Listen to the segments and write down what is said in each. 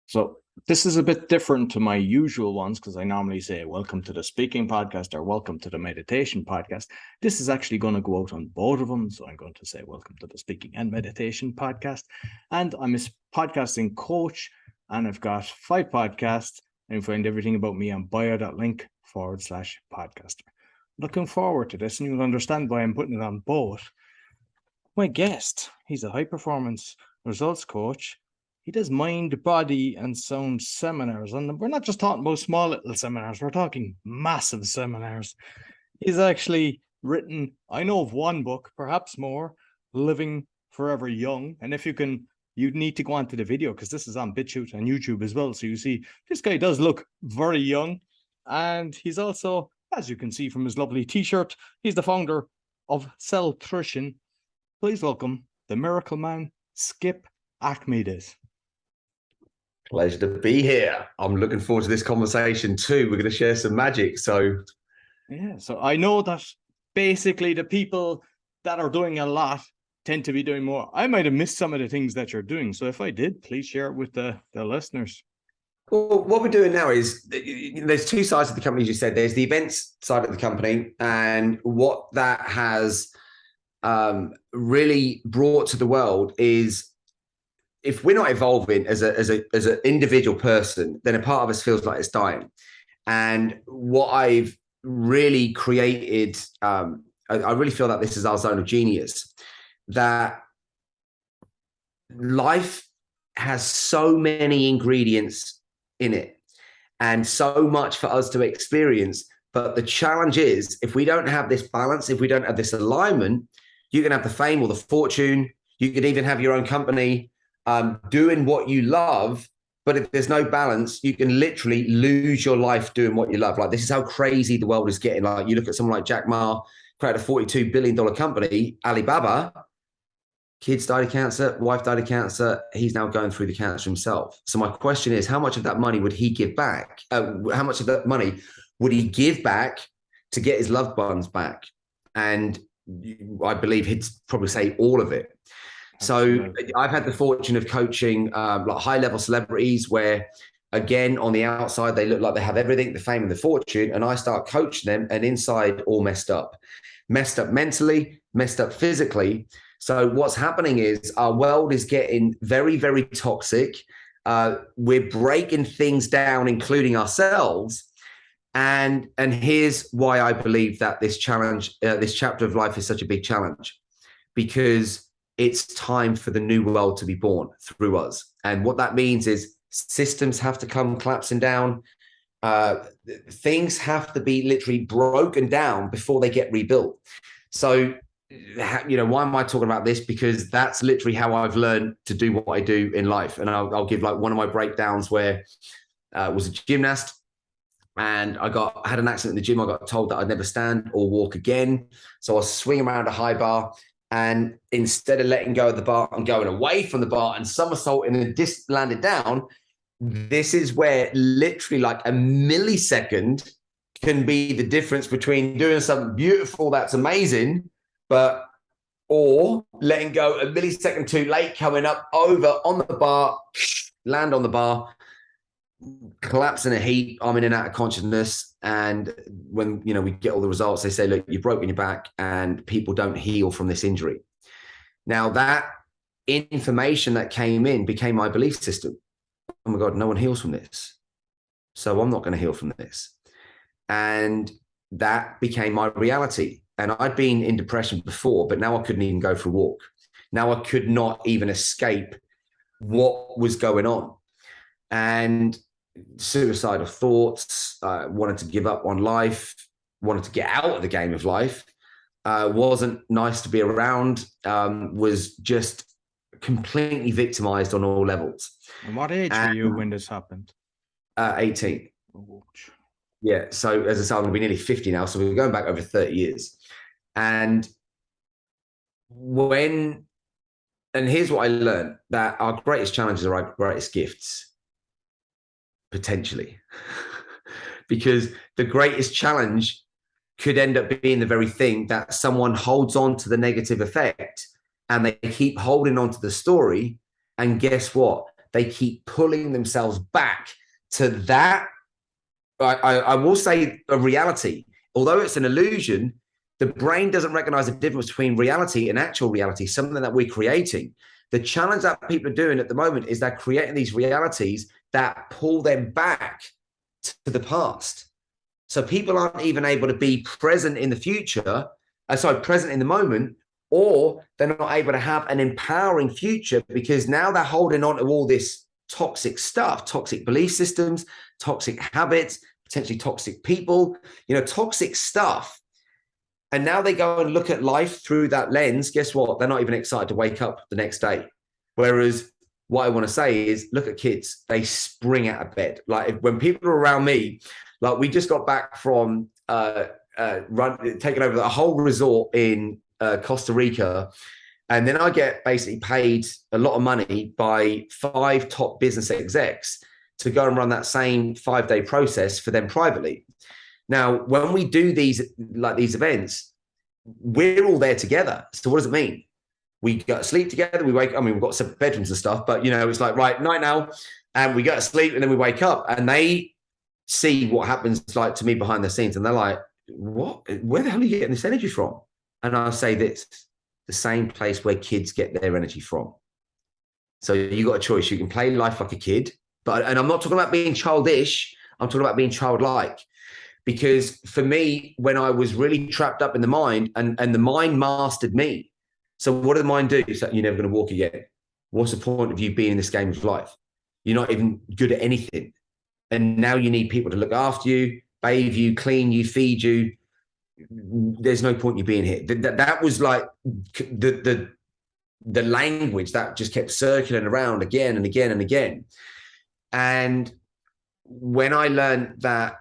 So this is a bit different to my usual ones because I normally say welcome to the speaking podcast or welcome to the meditation podcast. This is actually going to go out on both of them. So I'm going to say welcome to the speaking and meditation podcast. And I'm a podcasting coach and I've got 5 podcasts. And you find everything about me on bio.link/podcaster. Looking forward to this, and you'll understand why I'm putting it on both. My guest, he's a high performance results coach. He does mind, body, and sound seminars. And we're not just talking about small little seminars, we're talking massive seminars. He's actually written, I know of one book, perhaps more, Living Forever Young. And if you can, you need to go onto the video because this is on BitChute and YouTube as well. So you see, this guy does look very young. And he's also, as you can see from his lovely t-shirt, he's the founder of Celltrition. Please welcome the miracle man, Skip Archimedes. Pleasure to be here. I'm looking forward to this conversation too. We're going to share some magic. So I know that basically the people that are doing a lot tend to be doing more. I might have missed some of the things that you're doing. So if I did, please share it with the listeners. Well, what we're doing now is there's 2 sides of the company, as you said. There's the events side of the company, and what that has really brought to the world is, if we're not evolving as an individual person, then a part of us feels like it's dying. And what I've really created, I really feel that this is our zone of genius, that life has so many ingredients in it and so much for us to experience. But the challenge is, if we don't have this balance, if we don't have this alignment, you can have the fame or the fortune, you could even have your own company, doing what you love, but if there's no balance, you can literally lose your life doing what you love. Like, this is how crazy the world is getting. Like, you look at someone like Jack Ma, created a $42 billion company, Alibaba. Kids died of cancer, wife died of cancer. He's now going through the cancer himself. So my question is, how much of that money would he give back? How much of that money would he give back to get his loved ones back? And I believe he'd probably say all of it. So I've had the fortune of coaching like high-level celebrities where, again, on the outside, they look like they have everything, the fame and the fortune, and I start coaching them, and inside all messed up mentally, messed up physically. So what's happening is our world is getting very, very toxic. We're breaking things down, including ourselves. And here's why I believe that this challenge, this chapter of life is such a big challenge, because it's time for the new world to be born through us. And what that means is systems have to come collapsing down. Things have to be literally broken down before they get rebuilt. So, why am I talking about this? Because that's literally how I've learned to do what I do in life. And I'll give like one of my breakdowns where I was a gymnast and I had an accident in the gym. I got told that I'd never stand or walk again. So I was swinging around a high bar, and instead of letting go of the bar and going away from the bar and somersaulting and just landed down, this is where literally like a millisecond can be the difference between doing something beautiful that's amazing, or letting go a millisecond too late, coming up over on the bar, land on the bar, collapse in a heap. I'm in and out of consciousness. And when we get all the results, they say, look, you've broken your back and people don't heal from this injury. Now, that information that came in became my belief system. Oh my God, no one heals from this, so I'm not going to heal from this. And that became my reality. And I'd been in depression before, but now I couldn't even go for a walk. Now I could not even escape what was going on. And suicidal thoughts, wanted to give up on life, wanted to get out of the game of life, wasn't nice to be around, was just completely victimized on all levels. And what age were you when this happened? 18. Oh. Yeah. So as I said, I'm going to be nearly 50 now. So we're going back over 30 years. And here's what I learned, that our greatest challenges are our greatest gifts. Potentially, because the greatest challenge could end up being the very thing that someone holds on to the negative effect, and they keep holding on to the story. And guess what? they keep pulling themselves back to that. I will say a reality. Although it's an illusion, the brain doesn't recognize the difference between reality and actual reality, something that we're creating. The challenge that people are doing at the moment is they're creating these realities that pull them back to the past. So people aren't even able to be present in the future, present in the moment, or they're not able to have an empowering future because now they're holding on to all this toxic stuff, toxic belief systems, toxic habits, potentially toxic people, toxic stuff. And now they go and look at life through that lens. Guess what? They're not even excited to wake up the next day. Whereas what I want to say is, look at kids. They spring out of bed. Like when people are around me, like we just got back from taking over the whole resort in Costa Rica. And then I get basically paid a lot of money by 5 top business execs to go and run that same 5-day process for them privately. Now, when we do these events, we're all there together. So what does it mean? We go to sleep together. We wake. I mean, we've got separate bedrooms and stuff, but it's like, right, night now, and we go to sleep, and then we wake up, and they see what happens like to me behind the scenes, and they're like, "What? Where the hell are you getting this energy from?" And I say this: the same place where kids get their energy from. So you got a choice. You can play life like a kid, and I'm not talking about being childish. I'm talking about being childlike. Because for me, when I was really trapped up in the mind and the mind mastered me. So what did the mind do? It's like, you're never going to walk again. What's the point of you being in this game of life? You're not even good at anything. And now you need people to look after you, bathe you, clean you, feed you. There's no point you being here. That was like the language that just kept circling around again and again and again. And when I learned that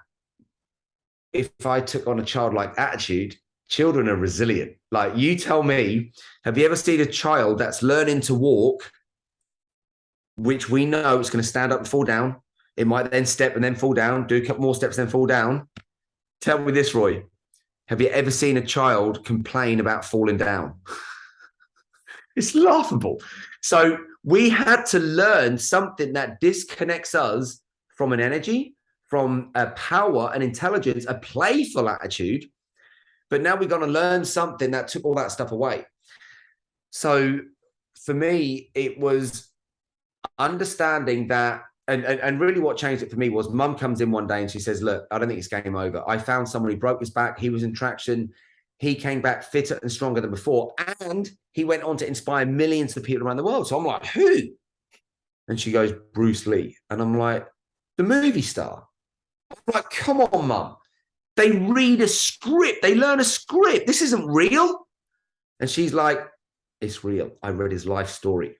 if I took on a childlike attitude, children are resilient. Like you tell me, have you ever seen a child that's learning to walk, which we know it's going to stand up and fall down? It might then step and then fall down, do a couple more steps, then fall down. Tell me this, Roy. Have you ever seen a child complain about falling down? It's laughable. So we had to learn something that disconnects us from an energy, from a power and intelligence, a playful attitude. But now we're going to learn something that took all that stuff away. So for me, it was understanding that, and really what changed it for me was mum comes in one day and she says, look, I don't think it's game over. I found someone who broke his back. He was in traction. He came back fitter and stronger than before. And he went on to inspire millions of people around the world. So I'm like, who? And she goes, Bruce Lee. And I'm like, the movie star. I'm like, come on, mum. They read a script. They learn a script. This isn't real. And she's like, it's real. I read his life story.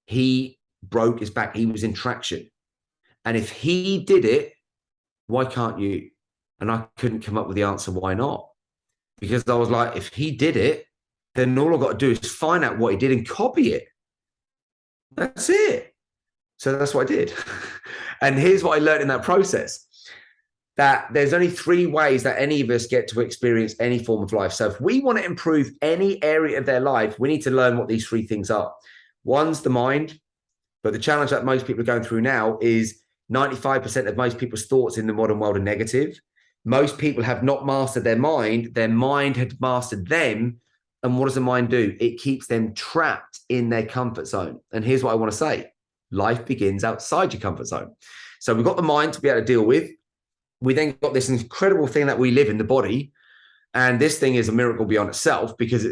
He broke his back. He was in traction. And if he did it, why can't you? And I couldn't come up with the answer, why not? Because I was like, if he did it, then all I've got to do is find out what he did and copy it. That's it. So that's what I did. And here's what I learned in that process. That there's only 3 ways that any of us get to experience any form of life. So if we want to improve any area of their life, we need to learn what these 3 things are. One's the mind. But the challenge that most people are going through now is 95% of most people's thoughts in the modern world are negative. Most people have not mastered their mind. Their mind had mastered them. And what does the mind do? It keeps them trapped in their comfort zone. And here's what I want to say. Life begins outside your comfort zone. So we've got the mind to be able to deal with. We then got this incredible thing that we live in, the body. And this thing is a miracle beyond itself because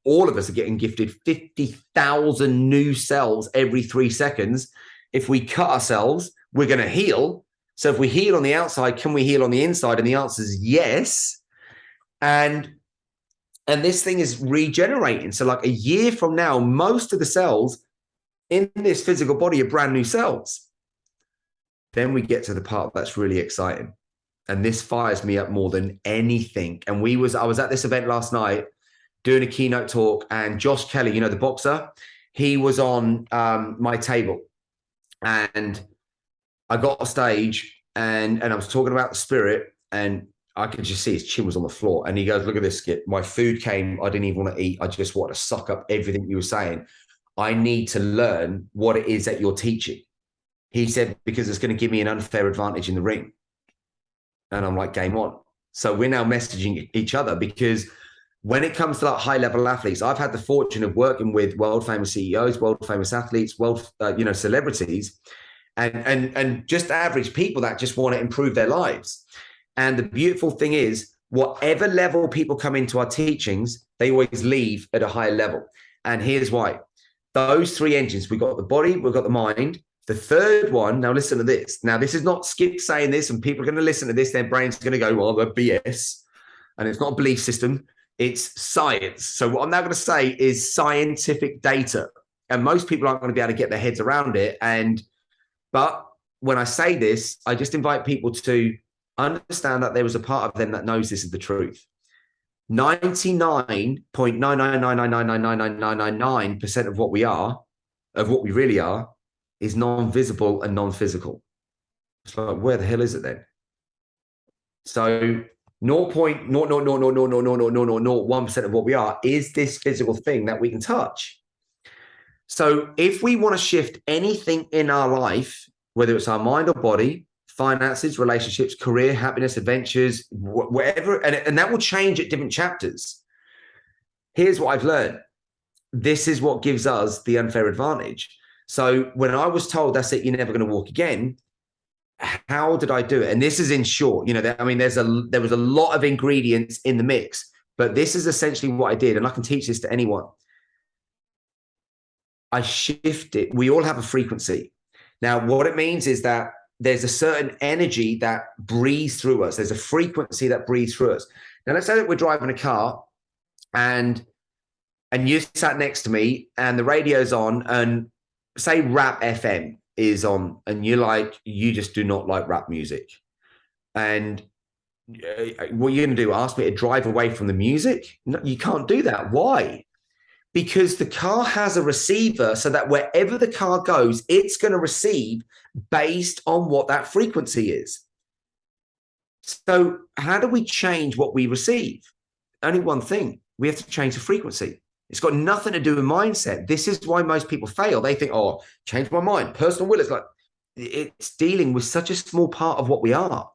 all of us are getting gifted 50,000 new cells every 3 seconds. If we cut ourselves, we're going to heal. So if we heal on the outside, can we heal on the inside? And the answer is yes. And this thing is regenerating. So like a year from now, most of the cells in this physical body are brand new cells. Then we get to the part that's really exciting. And this fires me up more than anything. And I was at this event last night doing a keynote talk, and Josh Kelly, the boxer, he was on my table. And I got off stage and I was talking about the spirit, and I could just see his chin was on the floor. And he goes, look at this, Skip. My food came. I didn't even want to eat. I just wanted to suck up everything you were saying. I need to learn what it is that you're teaching. He said, because it's going to give me an unfair advantage in the ring. And I'm like, game on. So we're now messaging each other, because when it comes to like high level athletes, I've had the fortune of working with world famous CEOs, world famous athletes, world, celebrities, and just average people that just want to improve their lives. And the beautiful thing is, whatever level people come into our teachings, they always leave at a higher level. And here's why. Those three engines, we've got the body, we've got the mind. The third one, now listen to this. Now, this is not Skip saying this, and people are going to listen to this. Their brain's going to go, well, they're BS. And it's not a belief system. It's science. So what I'm now going to say is scientific data. And most people aren't going to be able to get their heads around it. But when I say this, I just invite people to understand that there was a part of them that knows this is the truth. 99.999999999% of what we are, of what we really are, is non-visible and non-physical. It's like, where the hell is it then? So 0.000000001% of what we are is this physical thing that we can touch. So if we want to shift anything in our life, whether it's our mind or body, finances, relationships, career, happiness, adventures, whatever, and that will change at different chapters. Here's what I've learned. This is what gives us the unfair advantage. So when I was told, that's it, you're never going to walk again, how did I do it? And this is in short, there was a lot of ingredients in the mix, but this is essentially what I did. And I can teach this to anyone. I shifted. We all have a frequency. Now, what it means is that there's a certain energy that breathes through us. There's a frequency that breathes through us. Now, let's say that we're driving a car and you sat next to me and the radio's on, and say rap FM is on, and you're like, you just do not like rap music. And what you're going to do, ask me to drive away from the music? No, you can't do that. Why? Because the car has a receiver, so that wherever the car goes, it's going to receive based on what that frequency is. So how do we change what we receive? Only one thing. We have to change the frequency. It's got nothing to do with mindset. This is why most people fail. They think, oh, change my mind. Personal will. It's like, it's dealing with such a small part of what we are.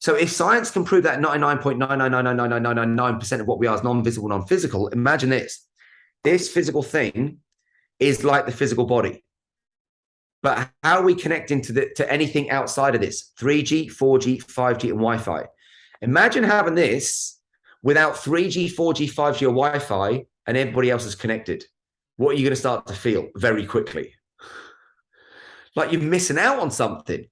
So if science can prove that 99.9999999% of what we are is non-visible, non-physical, imagine this. This physical thing is like the physical body. But how are we connecting to anything outside of this? 3G, 4G, 5G, and Wi-Fi. Imagine having this without 3G, 4G, 5G, or Wi-Fi, and everybody else is connected. What are you going to start to feel very quickly? Like you're missing out on something,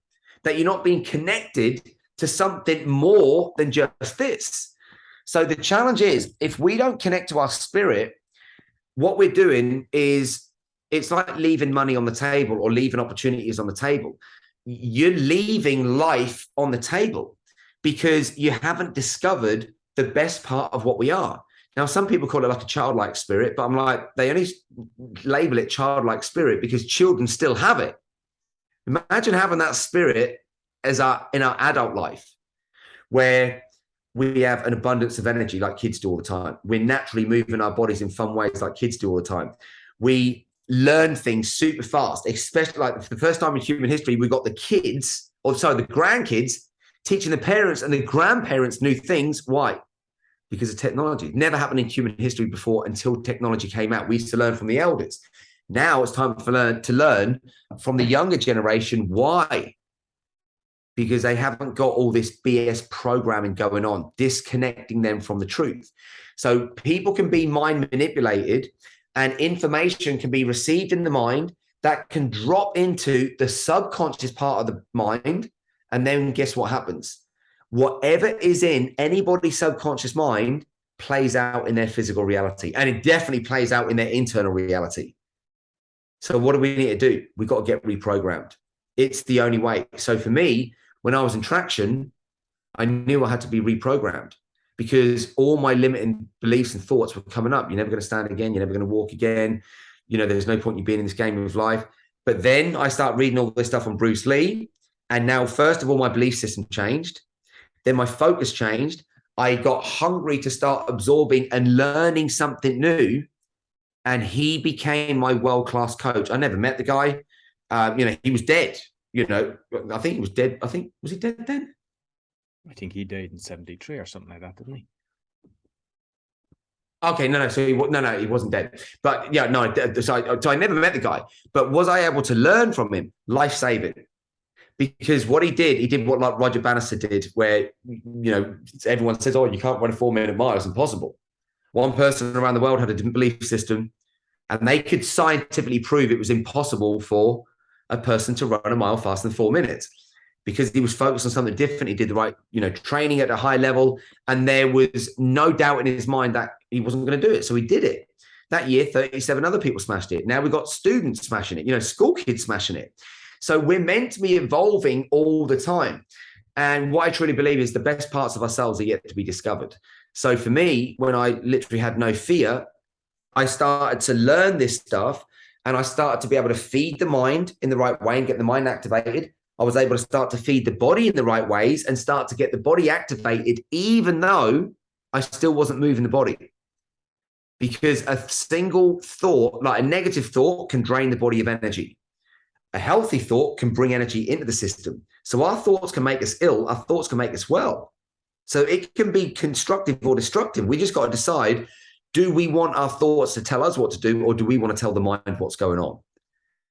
that you're not being connected to something more than just this. So the challenge is, if we don't connect to our spirit, what we're doing is, it's like leaving money on the table or leaving opportunities on the table. You're leaving life on the table because you haven't discovered the best part of what we are. Now, some people call it like a childlike spirit, but I'm like, they only label it childlike spirit because children still have it. Imagine having that spirit in our adult life, where we have an abundance of energy like kids do all the time. We're naturally moving our bodies in fun ways like kids do all the time. We learn things super fast, especially like for the first time in human history, we got the grandkids teaching the parents and the grandparents new things. Why? Because of technology. Never happened in human history before until technology came out. We used to learn from the elders. Now it's time to learn from the younger generation. Why? Because they haven't got all this BS programming going on, disconnecting them from the truth. So people can be mind manipulated, and information can be received in the mind that can drop into the subconscious part of the mind. And then guess what happens? Whatever is in anybody's subconscious mind plays out in their physical reality. And it definitely plays out in their internal reality. So what do we need to do? We've got to get reprogrammed. It's the only way. So for me, when I was in traction, I knew I had to be reprogrammed, because all my limiting beliefs and thoughts were coming up. You're never going to stand again. You're never going to walk again. There's no point in you being in this game of life. But then I start reading all this stuff on Bruce Lee. And now, first of all, my belief system changed. Then my focus changed. I got hungry to start absorbing and learning something new. And he became my world-class coach. I never met the guy, He was dead. I think he was dead. Was he dead then? I think he died in 73 or something like that, didn't he? Okay, no. So he wasn't dead. But yeah, no. So I never met the guy. But was I able to learn from him? Life-saving. Because what he did what like Roger Bannister did, where everyone says, "Oh, you can't run a 4-minute mile; it's impossible." One person around the world had a different belief system, and they could scientifically prove it was impossible for a person to run a mile faster than 4 minutes, because he was focused on something different. He did the right, training at a high level, and there was no doubt in his mind that he wasn't going to do it. So he did it. That year, 37 other people smashed it. Now we've got students smashing it, school kids smashing it. So we're meant to be evolving all the time. And what I truly believe is the best parts of ourselves are yet to be discovered. So for me, when I literally had no fear, I started to learn this stuff, and I started to be able to feed the mind in the right way and get the mind activated. I was able to start to feed the body in the right ways and start to get the body activated, even though I still wasn't moving the body. Because a single thought, like a negative thought, can drain the body of energy. A healthy thought can bring energy into the system. So our thoughts can make us ill. Our thoughts can make us well. So it can be constructive or destructive. We just got to decide, do we want our thoughts to tell us what to do, or do we want to tell the mind what's going on?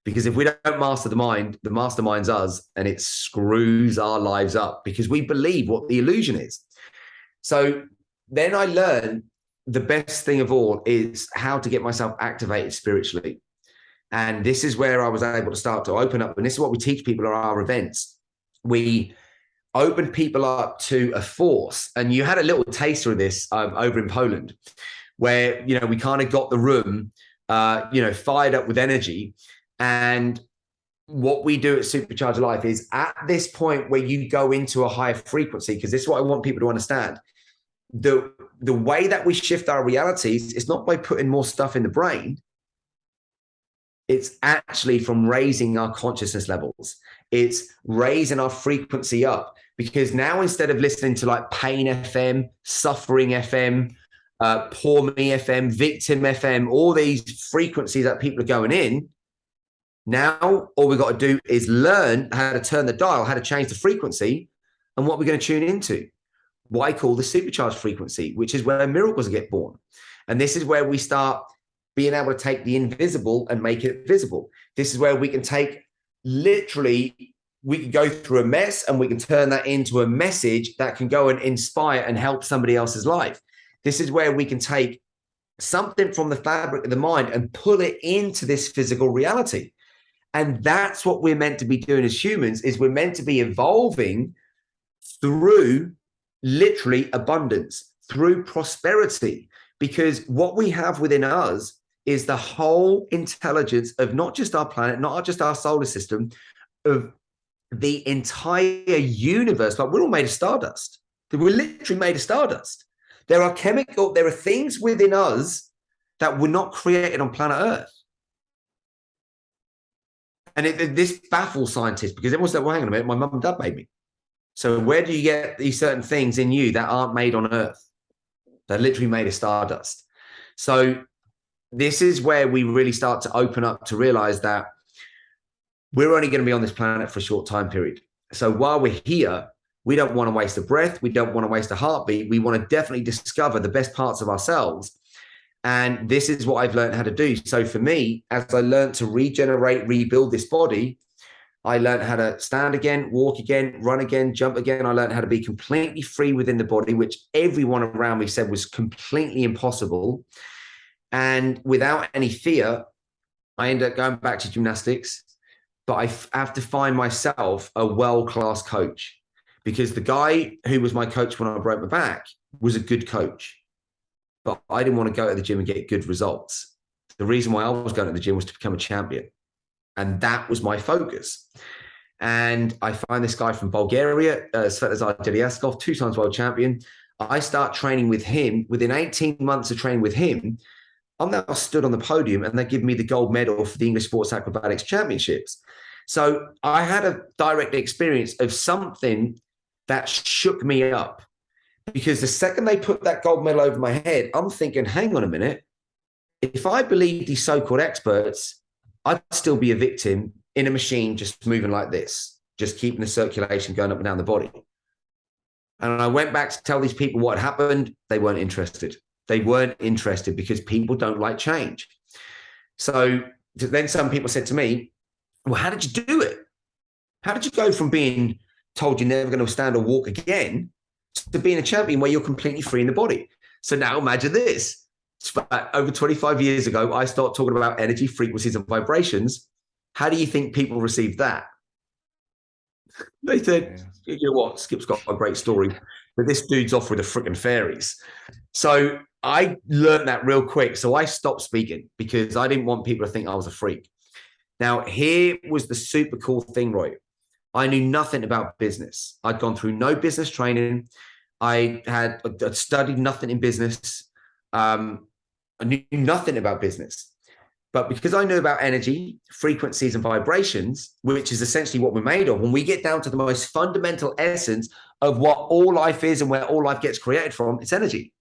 Because if we don't master the mind, the mastermind's us, and it screws our lives up because we believe what the illusion is. So then I learned the best thing of all is how to get myself activated spiritually. And this is where I was able to start to open up. And this is what we teach people at our events. We open people up to a force. And you had a little taster of this over in Poland, where, we kind of got the room, fired up with energy. And what we do at Supercharge Life is, at this point where you go into a higher frequency, because this is what I want people to understand. The way that we shift our realities is not by putting more stuff in the brain. It's actually from raising our consciousness levels. It's raising our frequency up, because now instead of listening to like Pain FM, Suffering FM, Poor Me FM, Victim FM, all these frequencies that people are going in, now all we've got to do is learn how to turn the dial, how to change the frequency, and what we're going to tune into. What I call the supercharged frequency, which is where miracles get born. And this is where we start being able to take the invisible and make it visible. This is where we can take, literally, we can go through a mess and we can turn that into a message that can go and inspire and help somebody else's life. This is where we can take something from the fabric of the mind and pull it into this physical reality. And that's what we're meant to be doing as humans, is we're meant to be evolving through literally abundance, through prosperity, because what we have within us is the whole intelligence of not just our planet, not just our solar system, of the entire universe. Like, we're all made of stardust. We're literally made of stardust. There are things within us that were not created on planet Earth. And this baffles scientists, because everyone's like, well, hang on a minute, my mum and dad made me. So where do you get these certain things in you that aren't made on Earth? They're literally made of stardust. So this is where we really start to open up to realize that we're only going to be on this planet for a short time period. So while we're here, we don't want to waste a breath. We don't want to waste a heartbeat. We want to definitely discover the best parts of ourselves. And this is what I've learned how to do. So for me, as I learned to regenerate, rebuild this body, I learned how to stand again, walk again, run again, jump again. I learned how to be completely free within the body, which everyone around me said was completely impossible. And without any fear, I ended up going back to gymnastics. But I have to find myself a world-class coach, because the guy who was my coach when I broke my back was a good coach. But I didn't want to go to the gym and get good results. The reason why I was going to the gym was to become a champion. And that was my focus. And I find this guy from Bulgaria, Svetozar Deliaskov, 2-time world champion. I start training with him. Within 18 months of training with him, I'm now stood on the podium, and they give me the gold medal for the English Sports Acrobatics Championships. So I had a direct experience of something that shook me up, because the second they put that gold medal over my head, I'm thinking, hang on a minute. If I believe these so-called experts, I'd still be a victim in a machine, just moving like this, just keeping the circulation going up and down the body. And I went back to tell these people what had happened. They weren't interested. They weren't interested because people don't like change. So then some people said to me, well, how did you do it? How did you go from being told you're never going to stand or walk again to being a champion where you're completely free in the body? So now imagine this. Over 25 years ago, I started talking about energy, frequencies, and vibrations. How do you think people received that? They said, you know what, Skip's got a great story, but this dude's off with the freaking fairies. So I learned that real quick. So I stopped speaking because I didn't want people to think I was a freak. Now, here was the super cool thing, Roy. I knew nothing about business. I'd gone through no business training. I'd studied nothing in business. I knew nothing about business. But because I knew about energy, frequencies, and vibrations, which is essentially what we're made of, when we get down to the most fundamental essence of what all life is and where all life gets created from, it's energy.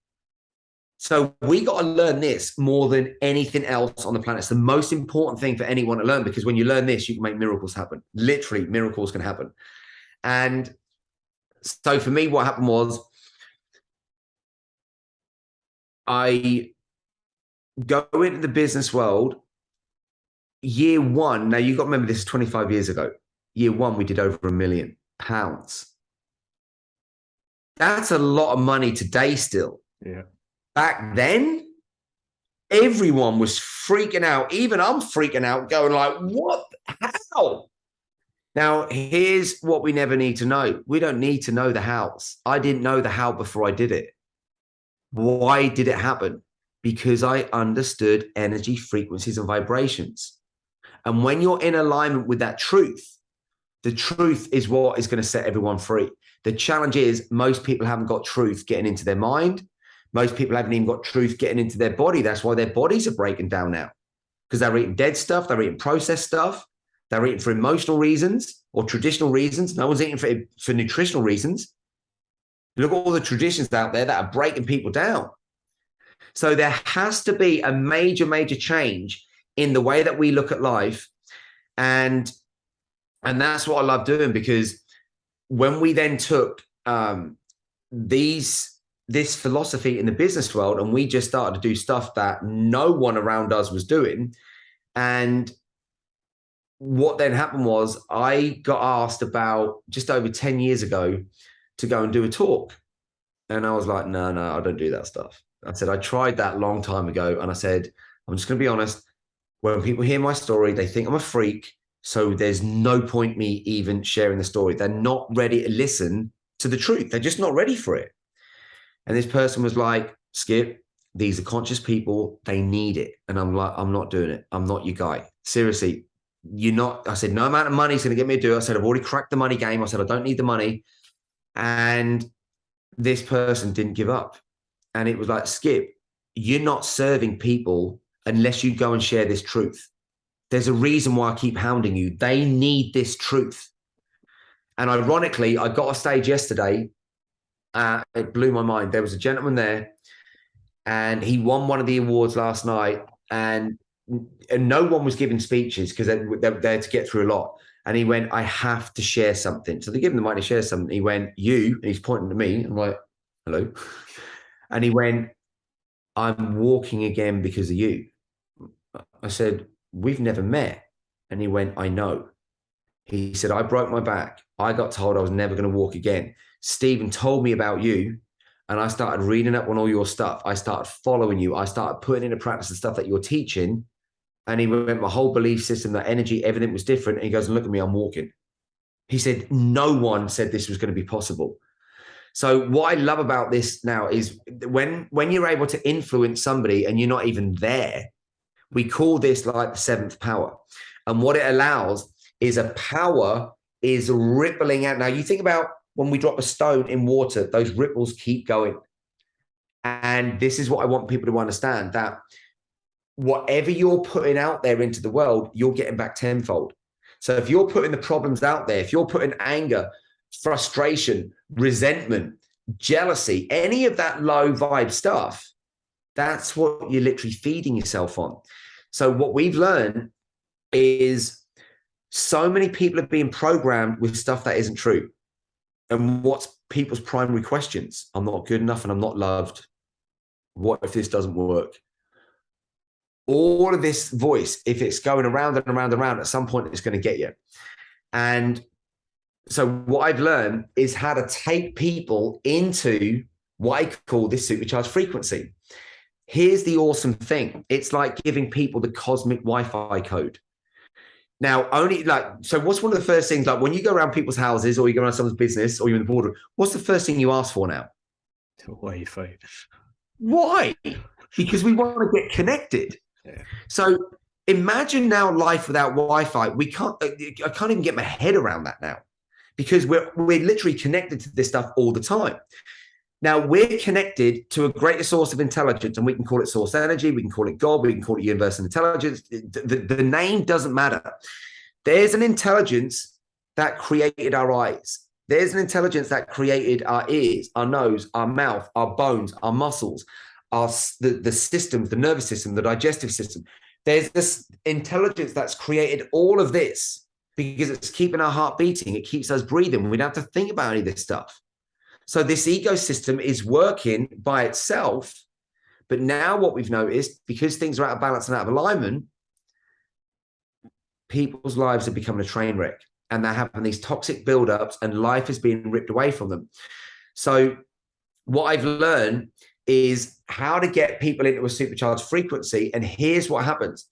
So we got to learn this more than anything else on the planet. It's the most important thing for anyone to learn, because when you learn this, you can make miracles happen. Literally, miracles can happen. And so for me, what happened was I go into the business world. Year one, now you've got to remember this is 25 years ago. Year one, we did over £1 million. That's a lot of money today still. Yeah. Back then, everyone was freaking out. Even I'm freaking out, going like, what? How? Now, here's what we never need to know. We don't need to know the hows. I didn't know the how before I did it. Why did it happen? Because I understood energy, frequencies, and vibrations. And when you're in alignment with that truth, the truth is what is going to set everyone free. The challenge is most people haven't got truth getting into their mind. Most people haven't even got truth getting into their body. That's why their bodies are breaking down now, because they're eating dead stuff. They're eating processed stuff. They're eating for emotional reasons or traditional reasons. No one's eating for nutritional reasons. Look at all the traditions out there that are breaking people down. So there has to be a major, major change in the way that we look at life. And that's what I love doing, because when we then took this philosophy in the business world and we just started to do stuff that no one around us was doing. And what then happened was I got asked about just over 10 years ago to go and do a talk. And I was like, no, I don't do that stuff. I said, I tried that long time ago. And I said, I'm just going to be honest. When people hear my story, they think I'm a freak. So there's no point me even sharing the story. They're not ready to listen to the truth. They're just not ready for it. And this person was like, Skip, these are conscious people. They need it. And I'm like, I'm not doing it. I'm not your guy. Seriously, you're not. I said, no amount of money is going to get me to do it. I said, I've already cracked the money game. I said, I don't need the money. And this person didn't give up. And it was like, Skip, you're not serving people unless you go and share this truth. There's a reason why I keep hounding you. They need this truth. And ironically, I got off stage yesterday. It blew my mind. There was a gentleman there and he won one of the awards last night, and no one was giving speeches because they were there to get through a lot. And he went, I have to share something. So they give him the money to share something. He went, you, and he's pointing to me. I'm like, hello. And he went, I'm walking again because of you. I said, we've never met. And he went, I know. He said, I broke my back. I got told I was never going to walk again. Stephen told me about you, and I started reading up on all your stuff. I started following you. I started putting into practice the stuff that you're teaching. And he went, my whole belief system, that energy, everything was different. And he goes, look at me, I'm walking. He said, no one said this was going to be possible. So what I love about this now is when you're able to influence somebody and you're not even there, we call this like the seventh power. And what it allows is a power is rippling out. Now you think about when we drop a stone in water, those ripples keep going. And this is what I want people to understand, that whatever you're putting out there into the world, you're getting back tenfold. So if you're putting the problems out there, if you're putting anger, frustration, resentment, jealousy, any of that low vibe stuff, that's what you're literally feeding yourself on. So what we've learned is so many people are being programmed with stuff that isn't true. And what's people's primary questions? I'm not good enough and I'm not loved. What if this doesn't work? All of this voice, if it's going around and around and around, at some point it's going to get you. And so what I've learned is how to take people into what I call this supercharged frequency. Here's the awesome thing. It's like giving people the cosmic Wi-Fi code. Now, so what's one of the first things, like when you go around people's houses or you go around someone's business or you're in the boardroom, what's the first thing you ask for now? Wi-Fi. Why? Because we want to get connected. Yeah. So imagine now life without Wi-Fi. I can't even get my head around that now, because we're literally connected to this stuff all the time. Now we're connected to a greater source of intelligence, and we can call it source energy, we can call it God, we can call it universal intelligence. The name doesn't matter. There's an intelligence that created our eyes. There's an intelligence that created our ears, our nose, our mouth, our bones, our muscles, the systems, the nervous system, the digestive system. There's this intelligence that's created all of this because it's keeping our heart beating. It keeps us breathing. We don't have to think about any of this stuff. So this ecosystem is working by itself. But now what we've noticed, because things are out of balance and out of alignment, people's lives are becoming a train wreck, and they're having these toxic buildups and life is being ripped away from them. So what I've learned is how to get people into a supercharged frequency. And here's what happens.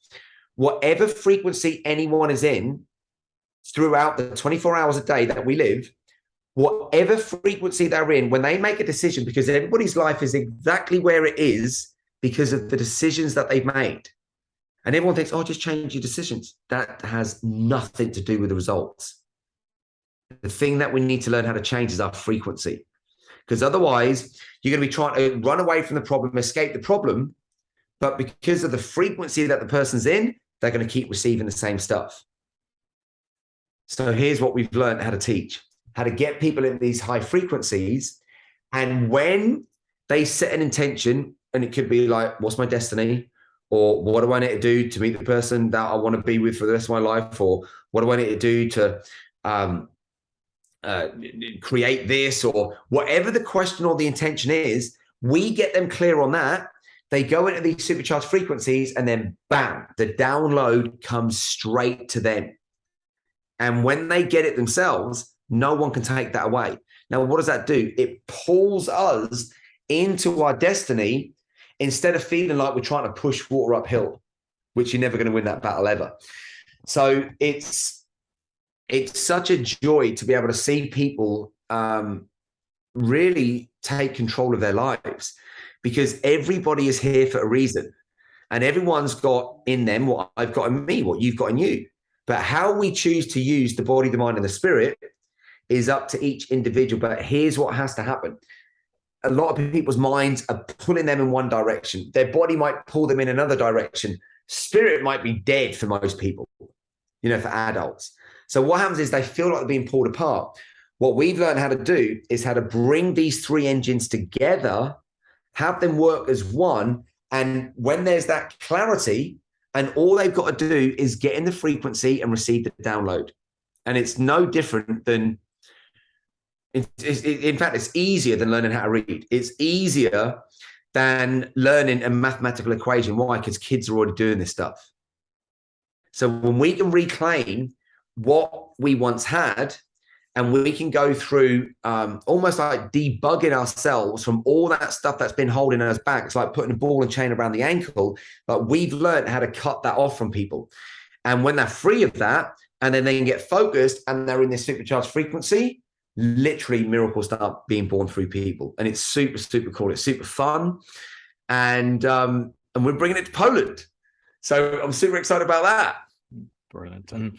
Whatever frequency anyone is in throughout the 24 hours a day that we live, whatever frequency they're in, when they make a decision, because everybody's life is exactly where it is because of the decisions that they've made. And everyone thinks, oh, just change your decisions. That has nothing to do with the results. The thing that we need to learn how to change is our frequency. Because otherwise, you're going to be trying to run away from the problem, escape the problem. But because of the frequency that the person's in, they're going to keep receiving the same stuff. So here's what we've learned how to teach. How to get people in these high frequencies. And when they set an intention, and it could be like, what's my destiny? Or what do I need to do to meet the person that I want to be with for the rest of my life? Or what do I need to do to create this? Or whatever the question or the intention is, we get them clear on that. They go into these supercharged frequencies and then bam, the download comes straight to them. And when they get it themselves, no one can take that away. Now, what does that do? It pulls us into our destiny instead of feeling like we're trying to push water uphill, which you're never going to win that battle ever. So it's such a joy to be able to see people really take control of their lives, because everybody is here for a reason. And everyone's got in them what I've got in me, what you've got in you. But how we choose to use the body, the mind, and the spirit is up to each individual. But here's what has to happen. A lot of people's minds are pulling them in one direction. Their body might pull them in another direction. Spirit might be dead for most people, for adults. So what happens is they feel like they're being pulled apart. What we've learned how to do is how to bring these three engines together, have them work as one. And when there's that clarity, and all they've got to do is get in the frequency and receive the download. And it's no different than, in fact, it's easier than learning how to read. It's easier than learning a mathematical equation. Why? Because kids are already doing this stuff. So when we can reclaim what we once had, and we can go through almost like debugging ourselves from all that stuff that's been holding us back. It's like putting a ball and chain around the ankle, but we've learned how to cut that off from people. And when they're free of that, and then they can get focused and they're in this supercharged frequency, literally miracles start being born through people. And it's super, super cool. It's super fun. And we're bringing it to Poland. So I'm super excited about that. Brilliant. And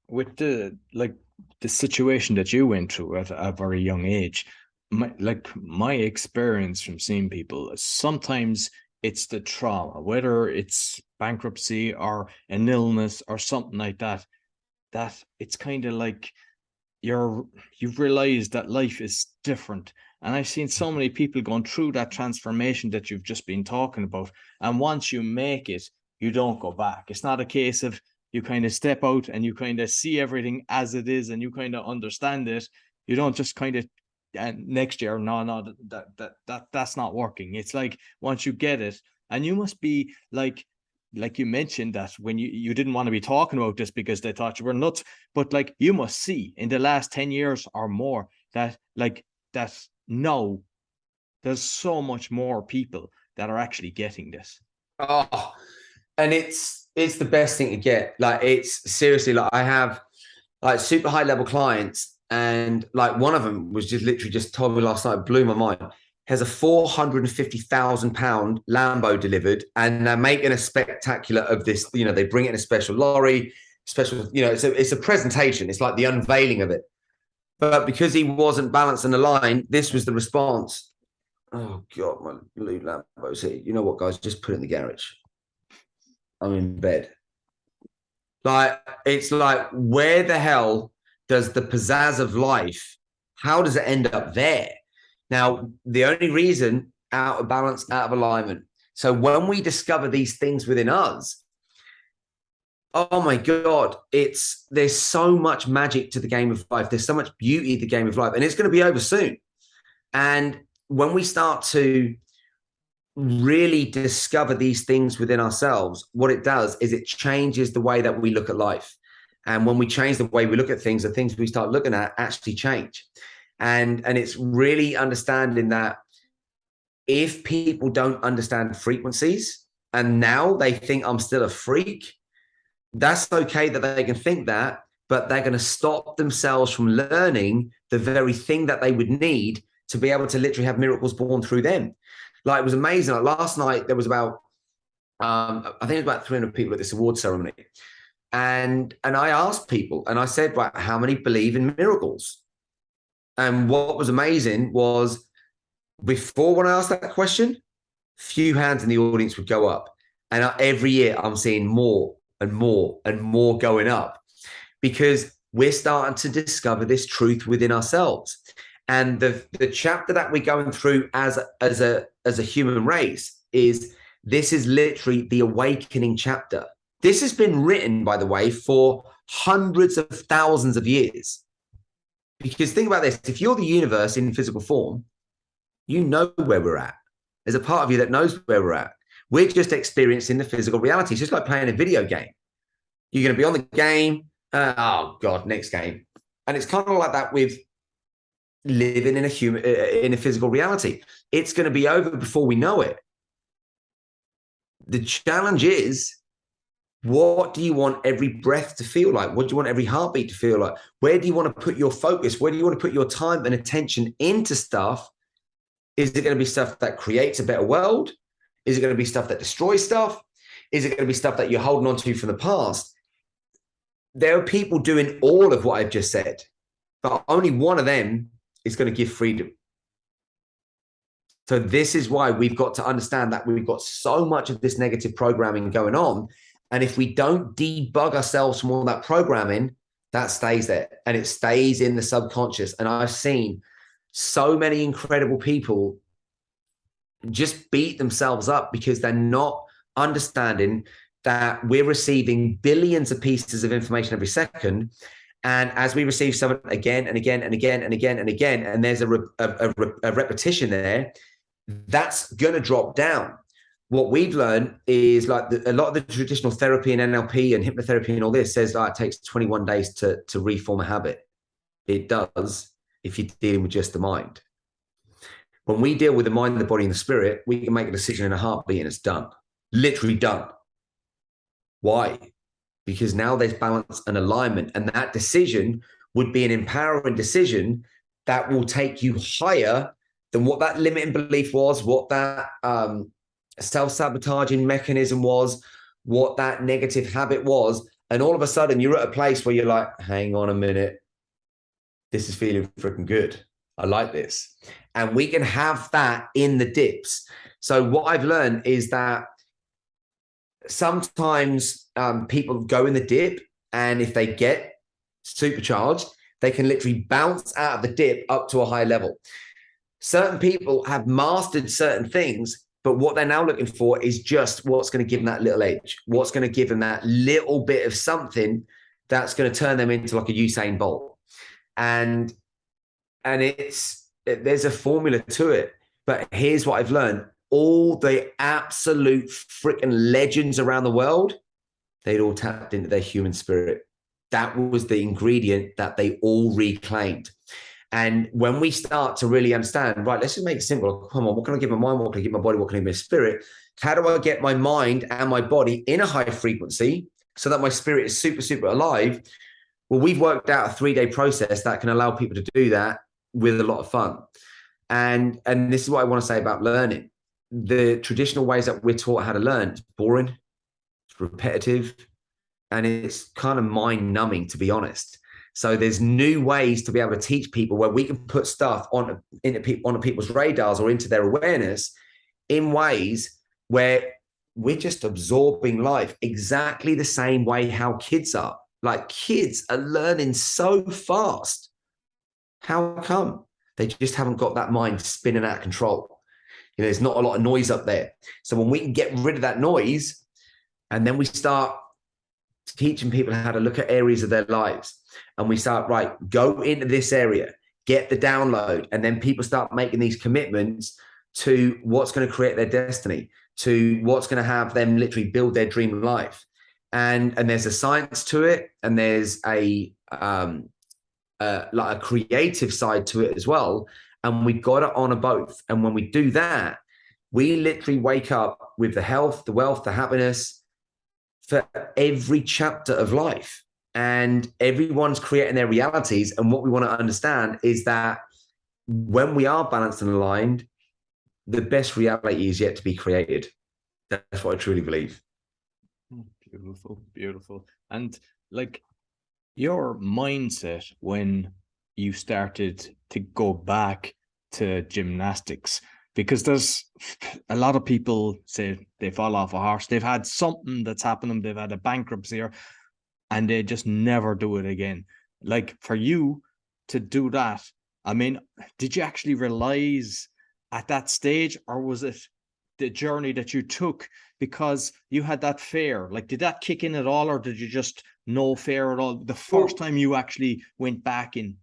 with the situation that you went through at a very young age, my experience from seeing people, sometimes it's the trauma, whether it's bankruptcy or an illness or something like that, that it's kind of like you've realized that life is different. And I've seen so many people going through that transformation that you've just been talking about. And once you make it, you don't go back. It's not a case of you kind of step out and you kind of see everything as it is and you kind of understand it. You don't just kind of next year, no, that's not working. It's like once you get it, and you must be like you mentioned that when you didn't want to be talking about this because they thought you were nuts, but like you must see in the last 10 years or more that no, there's so much more people that are actually getting this. Oh, and it's the best thing to get. Like, it's seriously, like, I have like super high level clients, and like one of them was just literally just told me last night, blew my mind. Has a £450,000 Lambo delivered, and they're making a spectacular of this. You know, they bring it in a special lorry, special. You know, it's a presentation. It's like the unveiling of it. But because he wasn't balanced and aligned, this was the response. Oh God, my blue Lambo's here. You know what, guys? Just put it in the garage. I'm in bed. Like, it's like, where the hell does the pizzazz of life, how does it end up there? Now, the only reason, out of balance, out of alignment. So when we discover these things within us, oh my God, there's so much magic to the game of life. There's so much beauty to the game of life, and it's going to be over soon. And when we start to really discover these things within ourselves, what it does is it changes the way that we look at life. And when we change the way we look at things, the things we start looking at actually change. And it's really understanding that if people don't understand frequencies and now they think I'm still a freak, that's okay that they can think that, but they're going to stop themselves from learning the very thing that they would need to be able to literally have miracles born through them. Like, it was amazing. Like, last night, there was about, I think it was about 300 people at this award ceremony. And I asked people, and I said, right, how many believe in miracles? And what was amazing was, before, when I asked that question, few hands in the audience would go up. And every year I'm seeing more and more and more going up, because we're starting to discover this truth within ourselves. And the chapter that we're going through as a human race is, this is literally the awakening chapter. This has been written, by the way, for hundreds of thousands of years. Because think about this, if you're the universe in physical form, you know where we're at. There's a part of you that knows where we're at. We're just experiencing the physical reality. It's just like playing a video game. You're going to be on the game. Oh God, next game. And it's kind of like that with living in a physical reality. It's going to be over before we know it. The challenge is, what do you want every breath to feel like? What do you want every heartbeat to feel like? Where do you want to put your focus? Where do you want to put your time and attention into stuff? Is it going to be stuff that creates a better world? Is it going to be stuff that destroys stuff? Is it going to be stuff that you're holding on to from the past? There are people doing all of what I've just said, but only one of them is going to give freedom. So this is why we've got to understand that we've got so much of this negative programming going on. And if we don't debug ourselves from all that programming, that stays there and it stays in the subconscious. And I've seen so many incredible people just beat themselves up because they're not understanding that we're receiving billions of pieces of information every second. And as we receive something again and again and again and again and again, and there's a repetition there, that's going to drop down. What we've learned is, like, a lot of the traditional therapy and NLP and hypnotherapy and all this says it takes 21 days to reform a habit. It does if you're dealing with just the mind. When we deal with the mind, the body, and the spirit, we can make a decision in a heartbeat and it's done. Literally done. Why? Because now there's balance and alignment, and that decision would be an empowering decision that will take you higher than what that limiting belief was, what that self-sabotaging mechanism was, what that negative habit was. And all of a sudden you're at a place where you're like, hang on a minute, this is feeling freaking good. I like this. And we can have that in the dips. So what I've learned is that sometimes people go in the dip, and if they get supercharged, they can literally bounce out of the dip up to a high level. Certain people have mastered certain things But what they're now looking for is just what's going to give them that little edge, what's going to give them that little bit of something that's going to turn them into like a Usain Bolt. And there's a formula to it. But here's what I've learned. All the absolute freaking legends around the world, they'd all tapped into their human spirit. That was the ingredient that they all reclaimed. And when we start to really understand, right, let's just make it simple. Come on, what can I give my mind? What can I give my body? What can I give my spirit? How do I get my mind and my body in a high frequency so that my spirit is super, super alive? Well, we've worked out a 3-day process that can allow people to do that with a lot of fun. And this is what I want to say about learning. The traditional ways that we're taught how to learn, it's boring, it's repetitive, and it's kind of mind numbing, to be honest. So there's new ways to be able to teach people where we can put stuff onto people's radars or into their awareness in ways where we're just absorbing life exactly the same way how kids are. Like, kids are learning so fast. How come? They just haven't got that mind spinning out of control. You know, there's not a lot of noise up there. So when we can get rid of that noise, and then we start teaching people how to look at areas of their lives, and we start, right, go into this area, get the download, and then people start making these commitments to what's going to create their destiny, to what's going to have them literally build their dream life. And there's a science to it, and there's a like a creative side to it as well. And we got to honor both. And when we do that, we literally wake up with the health, the wealth, the happiness for every chapter of life. And everyone's creating their realities. And what we want to understand is that when we are balanced and aligned, the best reality is yet to be created. That's what I truly believe. Beautiful, beautiful. And like, your mindset when you started to go back to gymnastics, because there's a lot of people say they fall off a horse, they've had something that's happened to them, they've had a bankruptcy, and they just never do it again. Like, for you to do that, I mean, did you actually realize at that stage, or was it the journey that you took because you had that fear? Like, did that kick in at all, or did you just no fear at all the first time you actually went back in?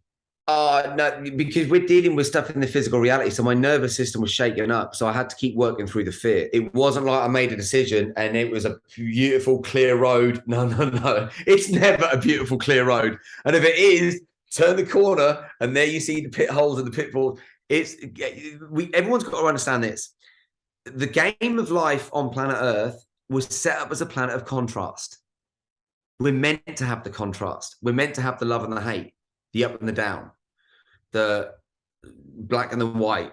No, because we're dealing with stuff in the physical reality. So my nervous system was shaken up. So I had to keep working through the fear. It wasn't like I made a decision and it was a beautiful, clear road. No. It's never a beautiful, clear road. And if it is, turn the corner and there you see the pit holes and the pitfalls. Everyone's got to understand this. The game of life on planet Earth was set up as a planet of contrast. We're meant to have the contrast. We're meant to have the love and the hate, the up and the down, the black and the white,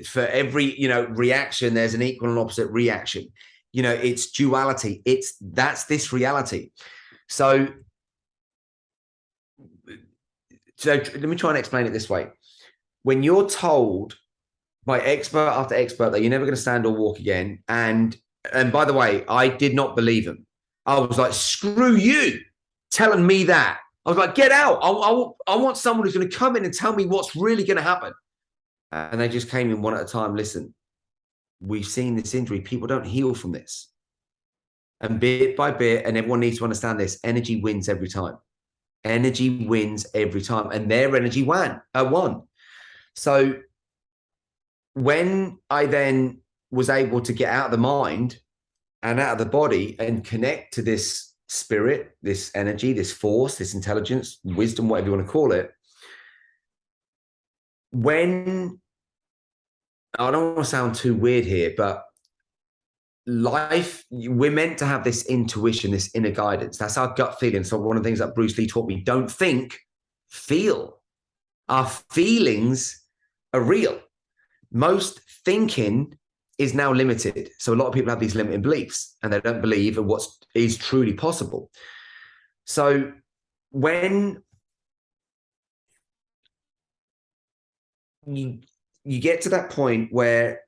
for every, reaction, there's an equal and opposite reaction. It's duality. That's this reality. So let me try and explain it this way. When you're told by expert after expert that you're never going to stand or walk again, and by the way, I did not believe him. I was like, screw you telling me that. I was like, get out. I want someone who's going to come in and tell me what's really going to happen. And they just came in one at a time. Listen, we've seen this injury. People don't heal from this. And bit by bit, and everyone needs to understand this, energy wins every time. Energy wins every time. And their energy won. So when I then was able to get out of the mind and out of the body and connect to this spirit, this energy, this force, this intelligence, wisdom, whatever you want to call it, when, I don't want to sound too weird here, but life, we're meant to have this intuition, this inner guidance. That's our gut feeling. So one of the things that Bruce Lee taught me, don't think, feel. Our feelings are real. Most thinking is now limited. So a lot of people have these limiting beliefs and they don't believe in what is truly possible. So when you get to that point where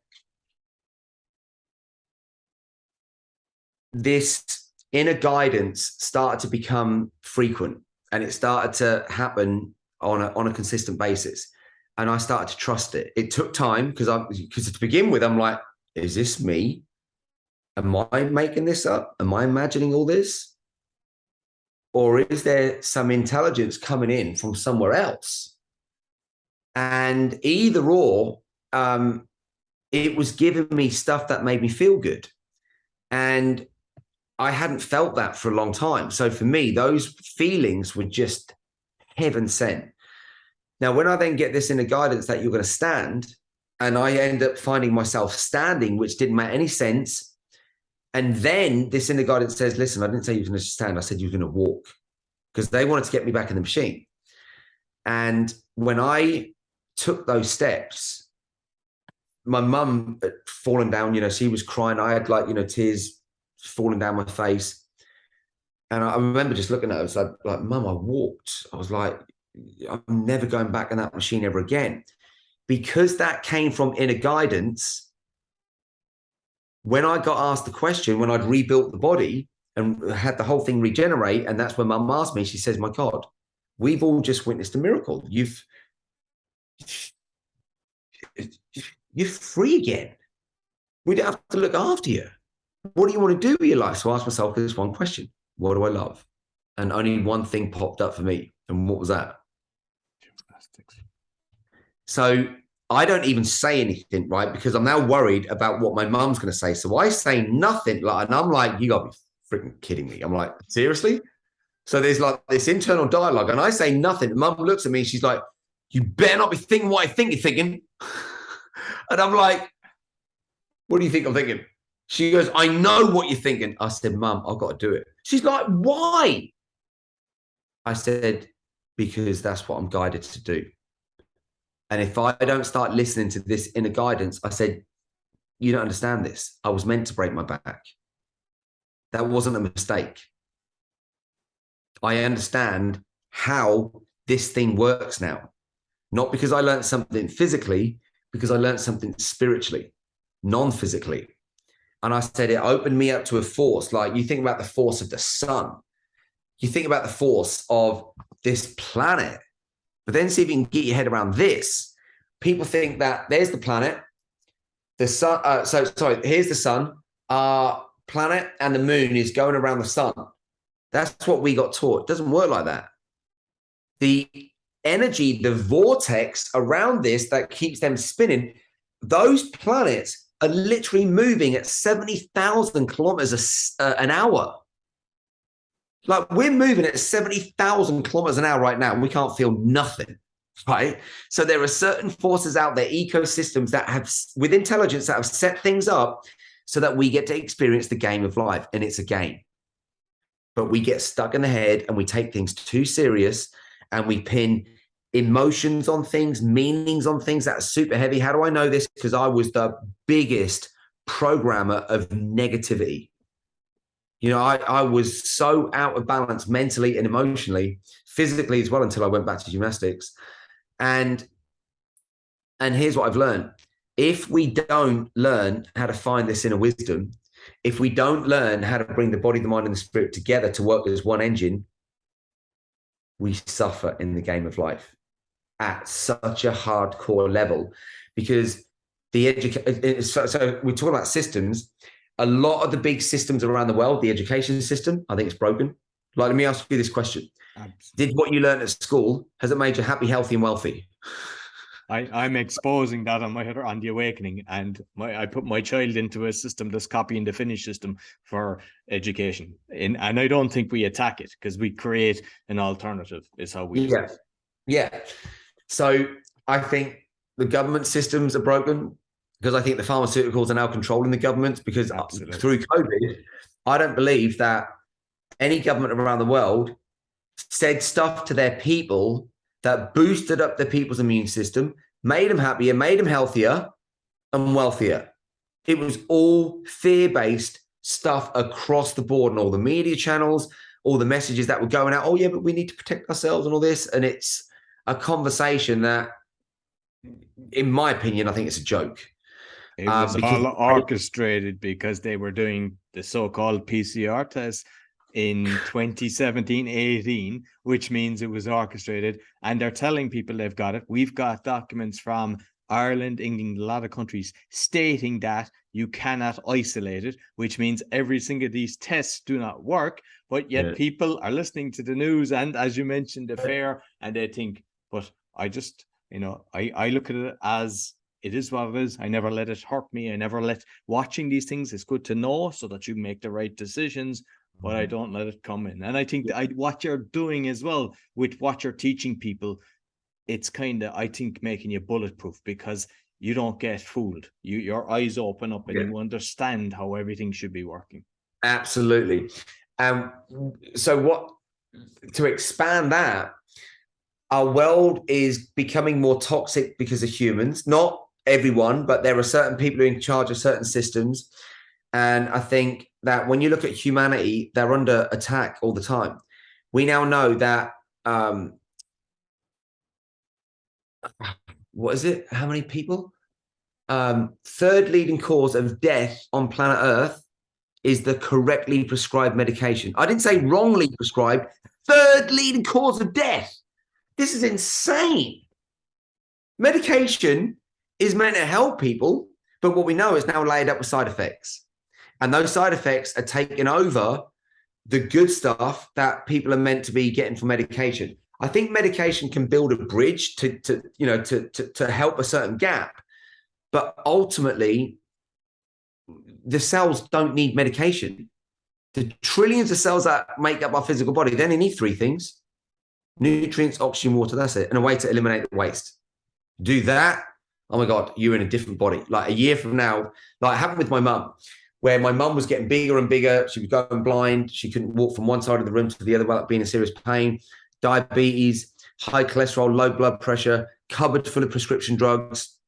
this inner guidance started to become frequent and it started to happen on a consistent basis, and I started to trust it. It took time because to begin with, I'm like, is this me? Am I making this up? Am I imagining all this? Or is there some intelligence coming in from somewhere else? And either or, it was giving me stuff that made me feel good. And I hadn't felt that for a long time. So for me, those feelings were just heaven sent. Now, when I then get this inner guidance that you're going to stand, and I end up finding myself standing, which didn't make any sense. And then this inner guidance says, listen, I didn't say you were going to stand. I said you were going to walk, because they wanted to get me back in the machine. And when I took those steps, my mum had fallen down, she was crying. I had tears falling down my face. And I remember just looking at her, I was like, Mum, I walked. I was like, I'm never going back in that machine ever again. Because that came from inner guidance, when I got asked the question, when I'd rebuilt the body and had the whole thing regenerate, and that's when Mum asked me, she says, my God, we've all just witnessed a miracle. You're free again. We don't have to look after you. What do you want to do with your life? So I asked myself this one question: what do I love? And only one thing popped up for me. And what was that? Gymnastics. So I don't even say anything, right? Because I'm now worried about what my mum's going to say. So I say nothing, and I'm like, you got to be freaking kidding me. I'm like, seriously? So there's like this internal dialogue, and I say nothing. Mum looks at me, and she's like, you better not be thinking what I think you're thinking. And I'm like, what do you think I'm thinking? She goes, I know what you're thinking. I said, Mum, I've got to do it. She's like, why? I said, because that's what I'm guided to do. And if I don't start listening to this inner guidance, I said, you don't understand this. I was meant to break my back. That wasn't a mistake. I understand how this thing works now. Not because I learned something physically, because I learned something spiritually, non-physically. And I said, it opened me up to a force. Like, you think about the force of the sun. You think about the force of this planet. But then see if you can get your head around this. People think that there's the planet, the sun. Here's the sun. Our planet and the moon is going around the sun. That's what we got taught. It doesn't work like that. The energy, the vortex around this that keeps them spinning, those planets are literally moving at 70,000 kilometers an hour. Like, we're moving at 70,000 kilometers an hour right now, and we can't feel nothing, right? So there are certain forces out there, ecosystems that have, with intelligence, that have set things up so that we get to experience the game of life, and it's a game. But we get stuck in the head, and we take things too serious, and we pin emotions on things, meanings on things that are super heavy. How do I know this? Because I was the biggest programmer of negativity. I was so out of balance mentally and emotionally, physically as well, until I went back to gymnastics. And here's what I've learned. If we don't learn how to find this inner wisdom, if we don't learn how to bring the body, the mind, and the spirit together to work as one engine, we suffer in the game of life at such a hardcore level. Because so we're talking about systems. A lot of the big systems around the world, the education system, I think it's broken. Like, let me ask you this question. Absolutely. Did what you learned at school, has it made you happy, healthy, and wealthy? I'm exposing that on the Awakening, and I put my child into a system that's copying the Finnish system for education. And I don't think we attack it, because we create an alternative is how we do it. Yeah. So I think the government systems are broken, because I think the pharmaceuticals are now controlling the government, because Absolutely. Through COVID, I don't believe that any government around the world said stuff to their people that boosted up the people's immune system, made them happier, made them healthier and wealthier. It was all fear-based stuff across the board, and all the media channels, all the messages that were going out. Oh yeah, but we need to protect ourselves and all this. And it's a conversation that, in my opinion, I think it's a joke. It was all orchestrated, because they were doing the so-called PCR test in 2017-18, which means it was orchestrated, and they're telling people they've got it. We've got documents from Ireland, England, a lot of countries stating that you cannot isolate it, which means every single of these tests do not work. But yet people are listening to the news and, as you mentioned, the fair, and they think, but I just, I look at it as it is what it is. I never let it hurt me. I never let watching these things. It's good to know so that you make the right decisions, but I don't let it come in. And I think that what you're doing as well with what you're teaching people, it's kind of, I think, making you bulletproof, because you don't get fooled. Your eyes open up and you understand how everything should be working. Absolutely. So to expand that, our world is becoming more toxic because of humans. Not everyone, but there are certain people who are in charge of certain systems. And I think that when you look at humanity, they're under attack all the time. We now know that, what is it? How many people? Third leading cause of death on planet Earth is the correctly prescribed medication. I didn't say wrongly prescribed. Third leading cause of death. This is insane. Medication is meant to help people, but what we know is now laid up with side effects. And those side effects are taking over the good stuff that people are meant to be getting from medication. I think medication can build a bridge to help a certain gap. But ultimately, the cells don't need medication. The trillions of cells that make up our physical body, they only need three things: nutrients, oxygen, water. That's it. And a way to eliminate the waste. Do that. Oh my God, you're in a different body. Like a year from now, like it happened with my mum, where my mum was getting bigger and bigger. She was going blind. She couldn't walk from one side of the room to the other without being in serious pain. Diabetes, high cholesterol, low blood pressure, cupboard full of prescription drugs.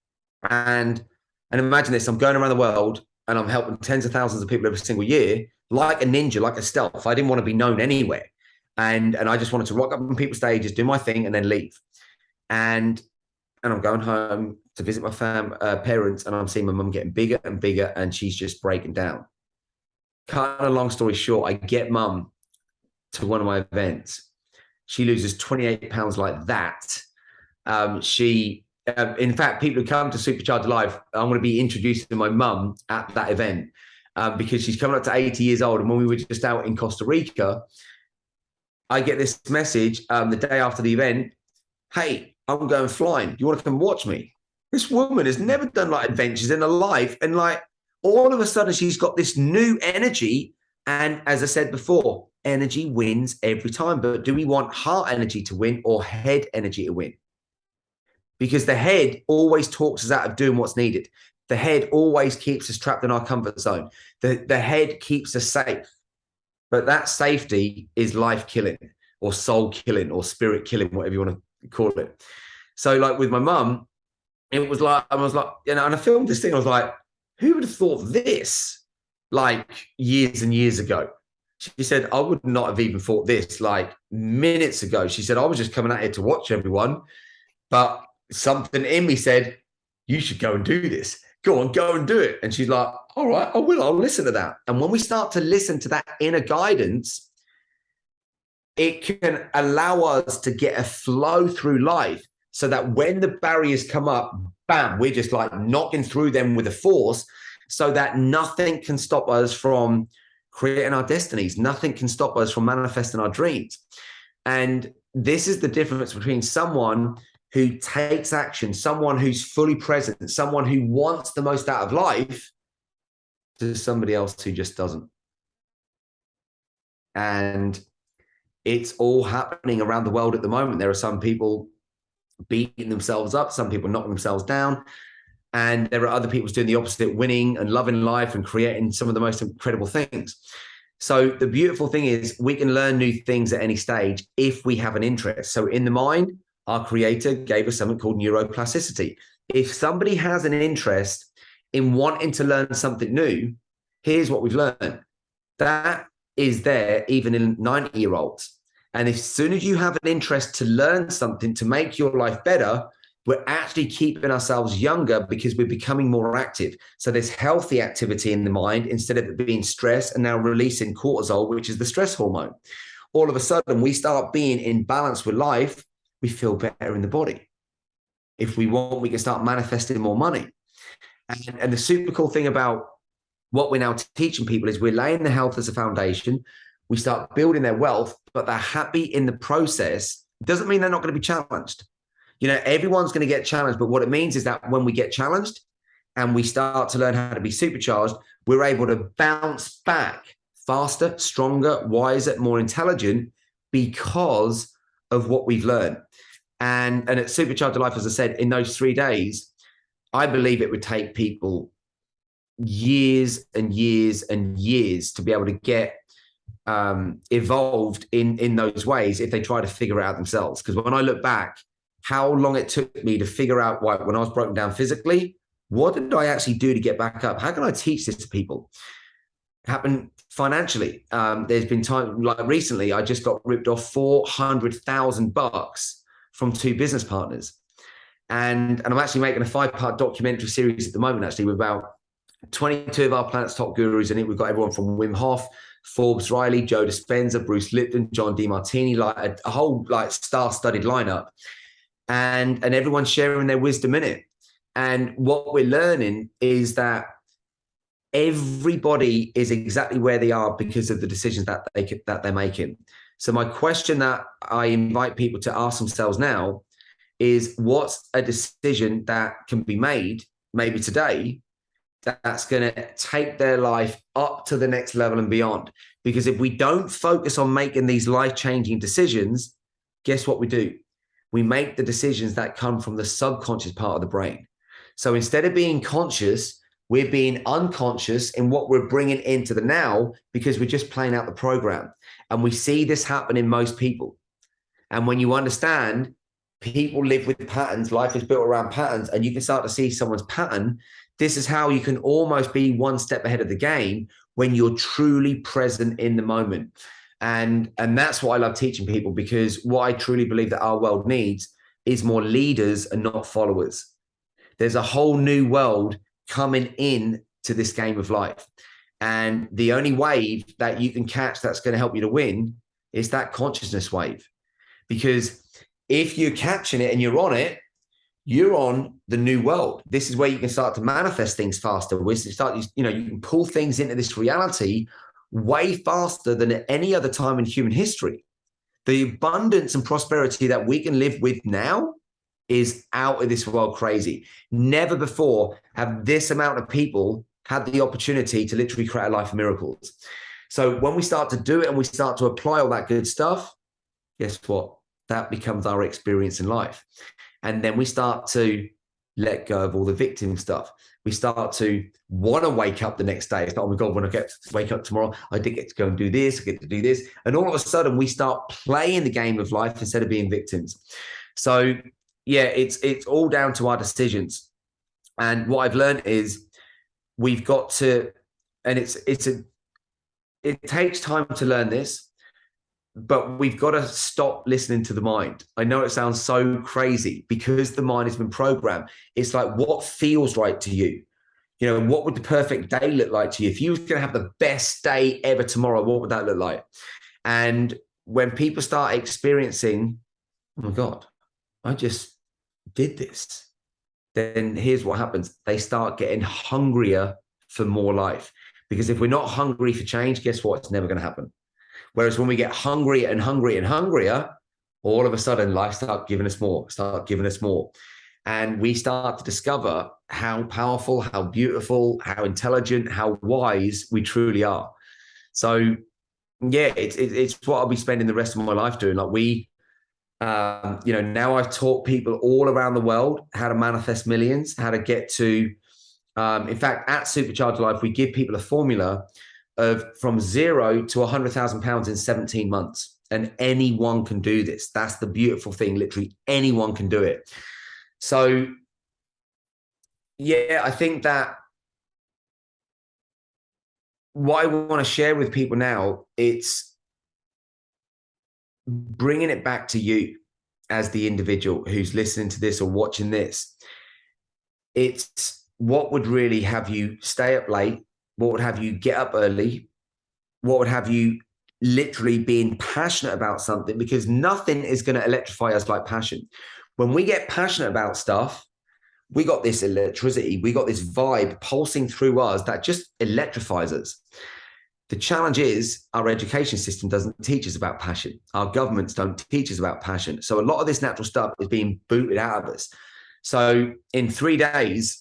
And imagine this, I'm going around the world and I'm helping tens of thousands of people every single year, like a ninja, like a stealth. I didn't want to be known anywhere. And I just wanted to rock up on people's stages, do my thing, and then leave. And I'm going home to visit my parents, and I'm seeing my mum getting bigger and bigger, and she's just breaking down. Cutting a long story short, I get mum to one of my events. She loses 28 pounds like that. In fact, people who come to Supercharge Live, I'm going to be introducing my mum at that event because she's coming up to 80 years old. And when we were just out in Costa Rica, I get this message the day after the event: hey, I'm going flying. Do you want to come watch me? This woman has never done like adventures in her life. And like all of a sudden she's got this new energy. And as I said before, energy wins every time. But do we want heart energy to win or head energy to win? Because the head always talks us out of doing what's needed. The head always keeps us trapped in our comfort zone. The head keeps us safe. But that safety is life killing or soul killing or spirit killing, whatever you want to call it. So like with my mum, it was like, I was like, and I filmed this thing. I was like, who would have thought this like years and years ago? She said, I would not have even thought this like minutes ago. She said, I was just coming out here to watch everyone. But something in me said, you should go and do this. Go on, go and do it. And she's like, all right, I will. I'll listen to that. And when we start to listen to that inner guidance, it can allow us to get a flow through life so that when the barriers come up, bam, we're just like knocking through them with a force so that nothing can stop us from creating our destinies. Nothing can stop us from manifesting our dreams. And this is the difference between someone who takes action, someone who's fully present, someone who wants the most out of life, to somebody else who just doesn't. And it's all happening around the world at the moment. There are some people beating themselves up, some people knocking themselves down, and there are other people doing the opposite, winning and loving life and creating some of the most incredible things. So the beautiful thing is we can learn new things at any stage if we have an interest. So in the mind, our creator gave us something called neuroplasticity. If somebody has an interest in wanting to learn something new, here's what we've learned. That is there even in 90-year-olds. And as soon as you have an interest to learn something to make your life better, we're actually keeping ourselves younger because we're becoming more active. So there's healthy activity in the mind instead of it being stress and now releasing cortisol, which is the stress hormone. All of a sudden, we start being in balance with life. We feel better in the body. If we want, we can start manifesting more money. And the super cool thing about what we're now teaching people is we're laying the health as a foundation. We start building their wealth, but they're happy in the process. Doesn't mean they're not going to be challenged. You know, everyone's going to get challenged, but what it means is that when we get challenged and we start to learn how to be supercharged, we're able to bounce back faster, stronger, wiser, more intelligent because of what we've learned. And at Supercharge Life, as I said, in those 3 days, I believe it would take people years and years and years to be able to get evolved in those ways if they try to figure it out themselves. Because when I look back, how long it took me to figure out why, when I was broken down physically, what did I actually do to get back up? How can I teach this to people? It happened financially. There's been time, like recently, I just got ripped off $400,000 from 2 business partners. And I'm actually making a 5-part documentary series at the moment, actually, with about 22 of our planet's top gurus in it. We've got everyone from Wim Hof, Forbes Riley, Joe Dispenza, Bruce Lipton, John DeMartini, like a whole like star-studded lineup. And everyone's sharing their wisdom in it. And what we're learning is that everybody is exactly where they are because of the decisions that they're making. So my question that I invite people to ask themselves now is, what's a decision that can be made maybe today that's going to take their life up to the next level and beyond? Because if we don't focus on making these life-changing decisions, guess what we do? We make the decisions that come from the subconscious part of the brain. So instead of being conscious, we're being unconscious in what we're bringing into the now because we're just playing out the program. And we see this happen in most people. And when you understand people live with patterns, life is built around patterns, and you can start to see someone's pattern, this is how you can almost be one step ahead of the game when you're truly present in the moment. And that's what I love teaching people, because what I truly believe that our world needs is more leaders and not followers. There's a whole new world coming in to this game of life. And the only wave that you can catch that's going to help you to win is that consciousness wave. Because if you're catching it and you're on it, you're on the new world. This is where you can start to manifest things faster. You can pull things into this reality way faster than at any other time in human history. The abundance and prosperity that we can live with now is out of this world crazy. Never before have this amount of people had the opportunity to literally create a life of miracles. So when we start to do it and we start to apply all that good stuff, guess what? That becomes our experience in life. And then we start to let go of all the victim stuff. We start to want to wake up the next day. It's like, oh my God, when I get to wake up tomorrow, I did get to go and do this, I get to do this. And all of a sudden we start playing the game of life instead of being victims. So yeah, it's all down to our decisions. And what I've learned is we've got to, and it takes time to learn this, but we've got to stop listening to the mind. I know it sounds so crazy because the mind has been programmed. It's like, what feels right to you? You know, what would the perfect day look like to you? If you were going to have the best day ever tomorrow, what would that look like? And when people start experiencing, oh my God, I just did this, then here's what happens. They start getting hungrier for more life. Because if we're not hungry for change, guess what? It's never going to happen. Whereas when we get hungrier and hungrier and hungrier, all of a sudden life starts giving us more, And we start to discover how powerful, how beautiful, how intelligent, how wise we truly are. So yeah, it's what I'll be spending the rest of my life doing. Like now I've taught people all around the world how to manifest millions, how to get to, in fact, at Supercharge Life, we give people a formula of from 0 to £100,000 in 17 months. And anyone can do this. That's the beautiful thing. Literally anyone can do it. So yeah, I think that what I want to share with people now, it's bringing it back to you as the individual who's listening to this or watching this. It's what would really have you stay up late? What would have you get up early? What would have you literally being passionate about something? Because nothing is going to electrify us like passion. When we get passionate about stuff, we got this electricity, we got this vibe pulsing through us that just electrifies us. The challenge is our education system doesn't teach us about passion. Our governments don't teach us about passion. So a lot of this natural stuff is being booted out of us. So in 3 days,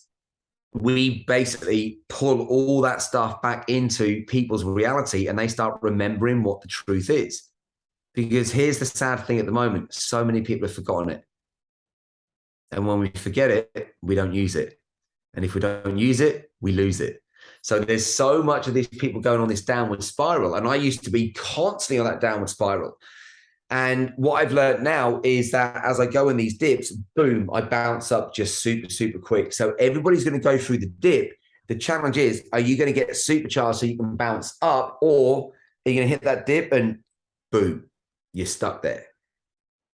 we basically pull all that stuff back into people's reality and they start remembering what the truth is. Because here's the sad thing at the moment. So many people have forgotten it. And when we forget it, we don't use it. And if we don't use it, we lose it. So there's so much of these people going on this downward spiral. And I used to be constantly on that downward spiral. And what I've learned now is that as I go in these dips, boom, I bounce up just super, super quick. So everybody's going to go through the dip. The challenge is, are you going to get supercharged so you can bounce up, or are you going to hit that dip and boom, you're stuck there?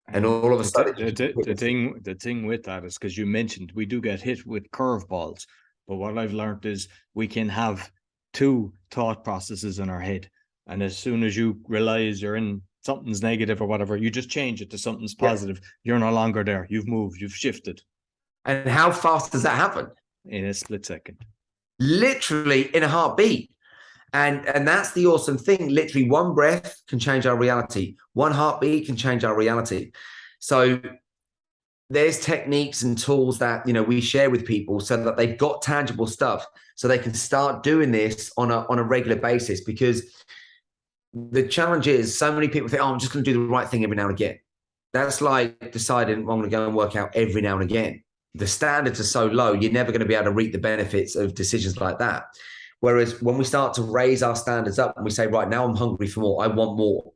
And all of a sudden, the thing with that is, because you mentioned we do get hit with curveballs, but what I've learned is we can have two thought processes in our head, and as soon as you realize you're in something's negative or whatever, you just change it to something's positive. You're no longer there. You've moved. You've shifted. And how fast does that happen? In a split second. Literally in a heartbeat. And that's the awesome thing. Literally one breath can change our reality. One heartbeat can change our reality. So there's techniques and tools that, we share with people so that they've got tangible stuff so they can start doing this on a regular basis. Because the challenge is so many people think, I'm just going to do the right thing every now and again. That's like deciding I'm going to go and work out every now and again. The standards are so low, you're never going to be able to reap the benefits of decisions like that. Whereas when we start to raise our standards up and we say, right, now I'm hungry for more, I want more.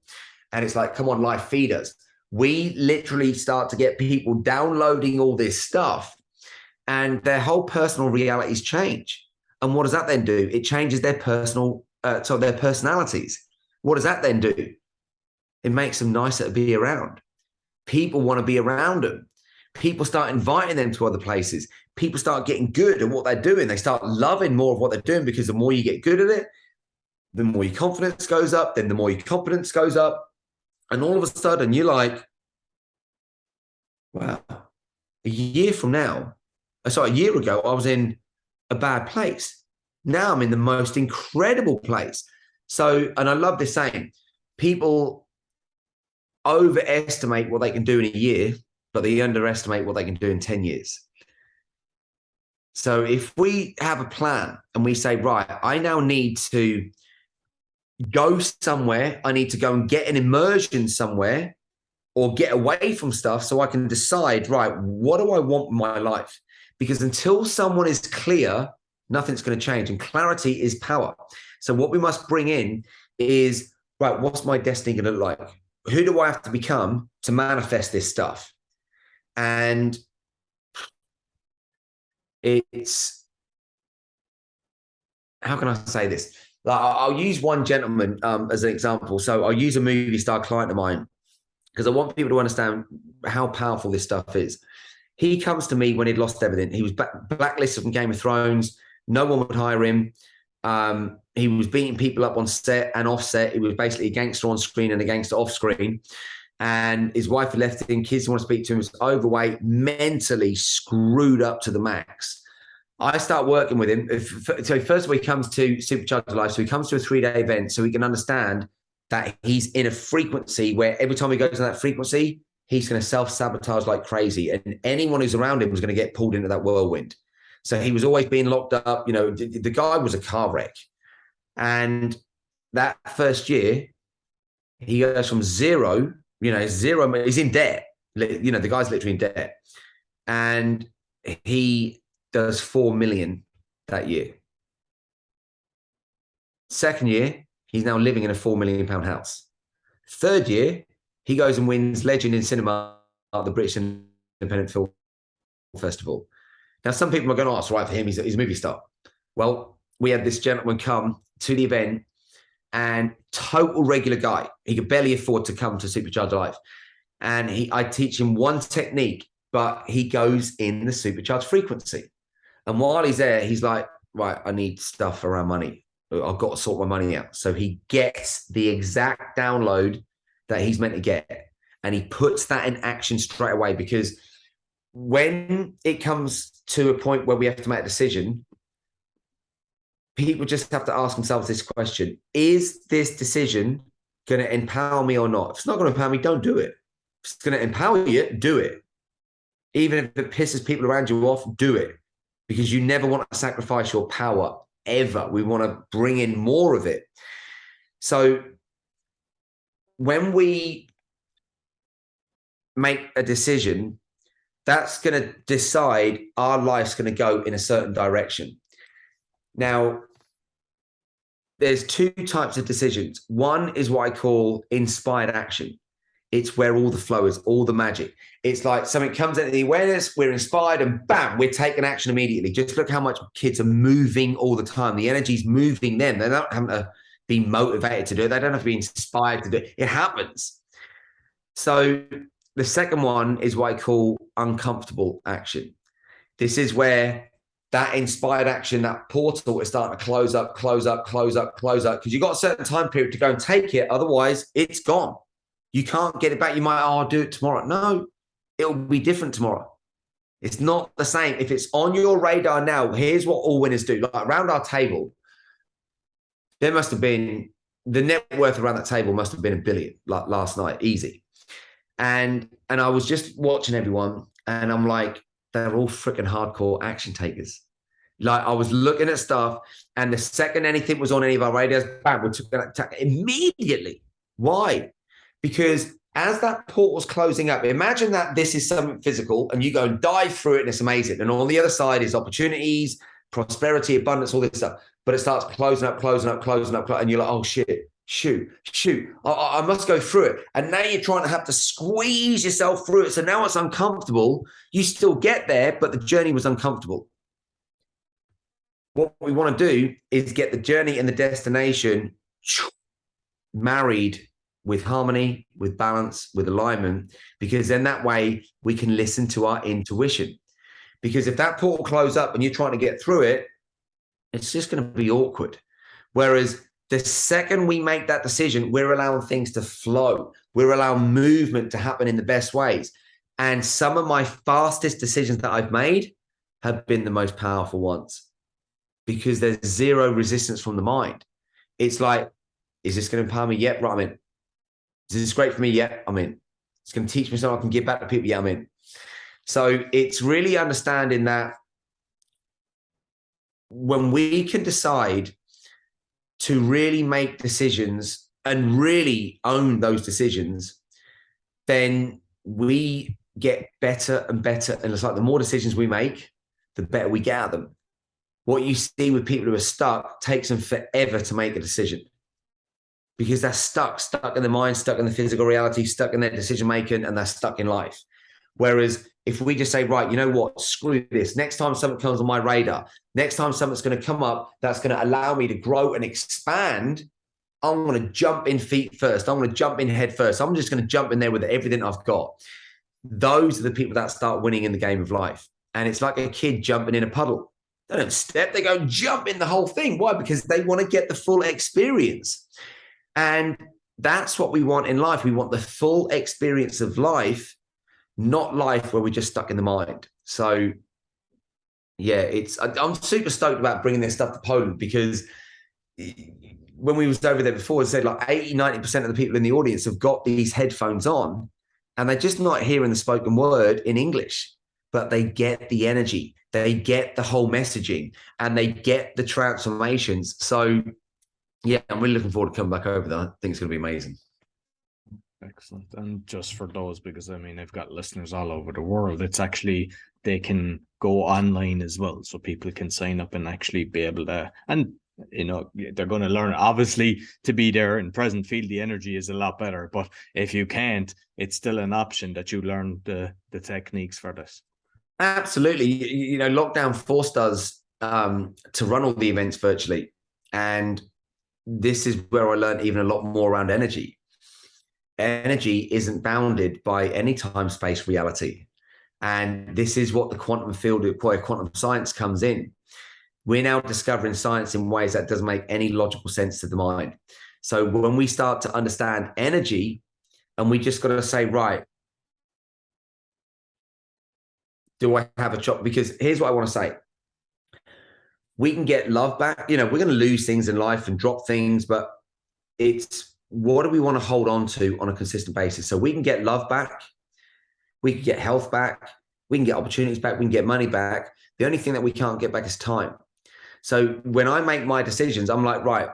And it's like, come on, life, feed us. We literally start to get people downloading all this stuff and their whole personal realities change. And what does that then do? It changes their their personalities. What does that then do? It makes them nicer to be around. People want to be around them. People start inviting them to other places. People start getting good at what they're doing. They start loving more of what they're doing, because the more you get good at it, the more your confidence goes up, then the more your competence goes up. And all of a sudden you're like, wow, a year ago, I was in a bad place. Now I'm in the most incredible place. So, and I love this saying, people overestimate what they can do in a year, but they underestimate what they can do in 10 years. So if we have a plan and we say, right, I now need to go somewhere, I need to go and get an immersion somewhere or get away from stuff so I can decide, right, what do I want in my life? Because until someone is clear, nothing's going to change. And clarity is power. So what we must bring in is, right, what's my destiny going to look like? Who do I have to become to manifest this stuff? And it's, how can I say this? Like, I'll use one gentleman as an example. So I'll use a movie star client of mine because I want people to understand how powerful this stuff is. He comes to me when he'd lost everything. He was blacklisted from Game of Thrones. No one would hire him. He was beating people up on set and off set. He was basically a gangster on screen and a gangster off screen. And his wife had left him. Kids want to speak to him. He was overweight, mentally screwed up to the max. I start working with him. So first of all, he comes to Supercharge Life. So he comes to a 3-day event so he can understand that he's in a frequency where every time he goes in that frequency, he's going to self-sabotage like crazy. And anyone who's around him was going to get pulled into that whirlwind. So he was always being locked up. The guy was a car wreck. And that first year, he goes from zero, he's in debt. The guy's literally in debt. And he does 4 million that year. Second year, he's now living in a £4 million house. Third year, he goes and wins Legend in Cinema at the British Independent Film Festival. Now, some people are going, it's right for him. He's a movie star. Well, we had this gentleman come to the event and total regular guy. He could barely afford to come to Supercharge Life. And I teach him one technique, but he goes in the Supercharge frequency. And while he's there, he's like, right, I need stuff around money. I've got to sort my money out. So he gets the exact download that he's meant to get. And he puts that in action straight away, because when it comes to a point where we have to make a decision, people just have to ask themselves this question: is this decision going to empower me or not? If it's not going to empower me, don't do it. If it's going to empower you, do it. Even if it pisses people around you off, do it. Because you never want to sacrifice your power, ever. We want to bring in more of it. So when we make a decision, that's going to decide our life's going to go in a certain direction. Now, there's two types of decisions. One is what I call inspired action. It's where all the flow is, all the magic. It's like something comes into the awareness, we're inspired, and bam, we're taking action immediately. Just look how much kids are moving all the time. The energy's moving them. They're not having to be motivated to do it. They don't have to be inspired to do it. It happens. So the second one is what I call uncomfortable action. This is where that inspired action, that portal is starting to close up, because you've got a certain time period to go and take it. Otherwise, it's gone. You can't get it back. You might, I'll do it tomorrow. No, it'll be different tomorrow. It's not the same. If it's on your radar now, here's what all winners do. Like around our table, there must have been, the net worth around that table must have been $1 billion like last night, easy. And I was just watching everyone, and I'm like, they're all freaking hardcore action takers. Like I was looking at stuff, and the second anything was on any of our radars, bam, we took that attack immediately. Why? Because as that portal's closing up, imagine that this is something physical and you go and dive through it and it's amazing. And on the other side is opportunities, prosperity, abundance, all this stuff. But it starts closing up. And you're like, oh, shoot. I must go through it. And now you're trying to have to squeeze yourself through it. So now it's uncomfortable. You still get there, but the journey was uncomfortable. What we want to do is get the journey and the destination married with harmony, with balance, with alignment, because then that way we can listen to our intuition. Because if that portal closes up and you're trying to get through it, it's just going to be awkward. Whereas the second we make that decision, we're allowing things to flow. We're allowing movement to happen in the best ways. And some of my fastest decisions that I've made have been the most powerful ones, because there's zero resistance from the mind. It's like, is this going to empower me? Yep, right, I'm in. Is this great for me? Yeah, I'm in. It's going to teach me something I can give back to people. Yeah, I'm in. So it's really understanding that when we can decide to really make decisions and really own those decisions, then we get better and better. And it's like the more decisions we make, the better we get at them. What you see with people who are stuck takes them forever to make a decision, because they're stuck in their mind, stuck in the physical reality, stuck in their decision-making, and they're stuck in life. Whereas if we just say, right, you know what, screw this. Next time something comes on my radar, next time something's going to come up that's going to allow me to grow and expand, I'm going to jump in feet first. I'm going to jump in head first. I'm just going to jump in there with everything I've got. Those are the people that start winning in the game of life. And it's like a kid jumping in a puddle. They don't step, they go jump in the whole thing. Why? Because they want to get the full experience. And that's what we want in life. We want the full experience of life, not life where we're just stuck in the mind. So, yeah, I'm super stoked about bringing this stuff to Poland, because when we was over there before, I said like 80-90% of the people in the audience have got these headphones on, and they're just not hearing the spoken word in English, but they get the energy, they get the whole messaging, and they get the transformations. So, yeah, I'm really looking forward to coming back over there. I think it's going to be amazing. Excellent. And just for those, because I mean, I've got listeners all over the world, it's actually, they can go online as well. So people can sign up and actually be able to, and you know, they're going to learn, obviously, to be there in present field. The energy is a lot better, but if you can't, it's still an option that you learn the techniques for this. Absolutely. You know, lockdown forced us to run all the events virtually. And this is where I learned even a lot more around energy. Energy isn't bounded by any time space reality. And this is what the quantum field, where quantum science comes in. We're now discovering science in ways that doesn't make any logical sense to the mind. So when we start to understand energy, and we just got to say, right, do I have a chop? Because here's what I want to say. We can get love back. We're going to lose things in life and drop things, but it's what do we want to hold on to on a consistent basis? So we can get love back. We can get health back. We can get opportunities back. We can get money back. The only thing that we can't get back is time. So when I make my decisions, I'm like, right,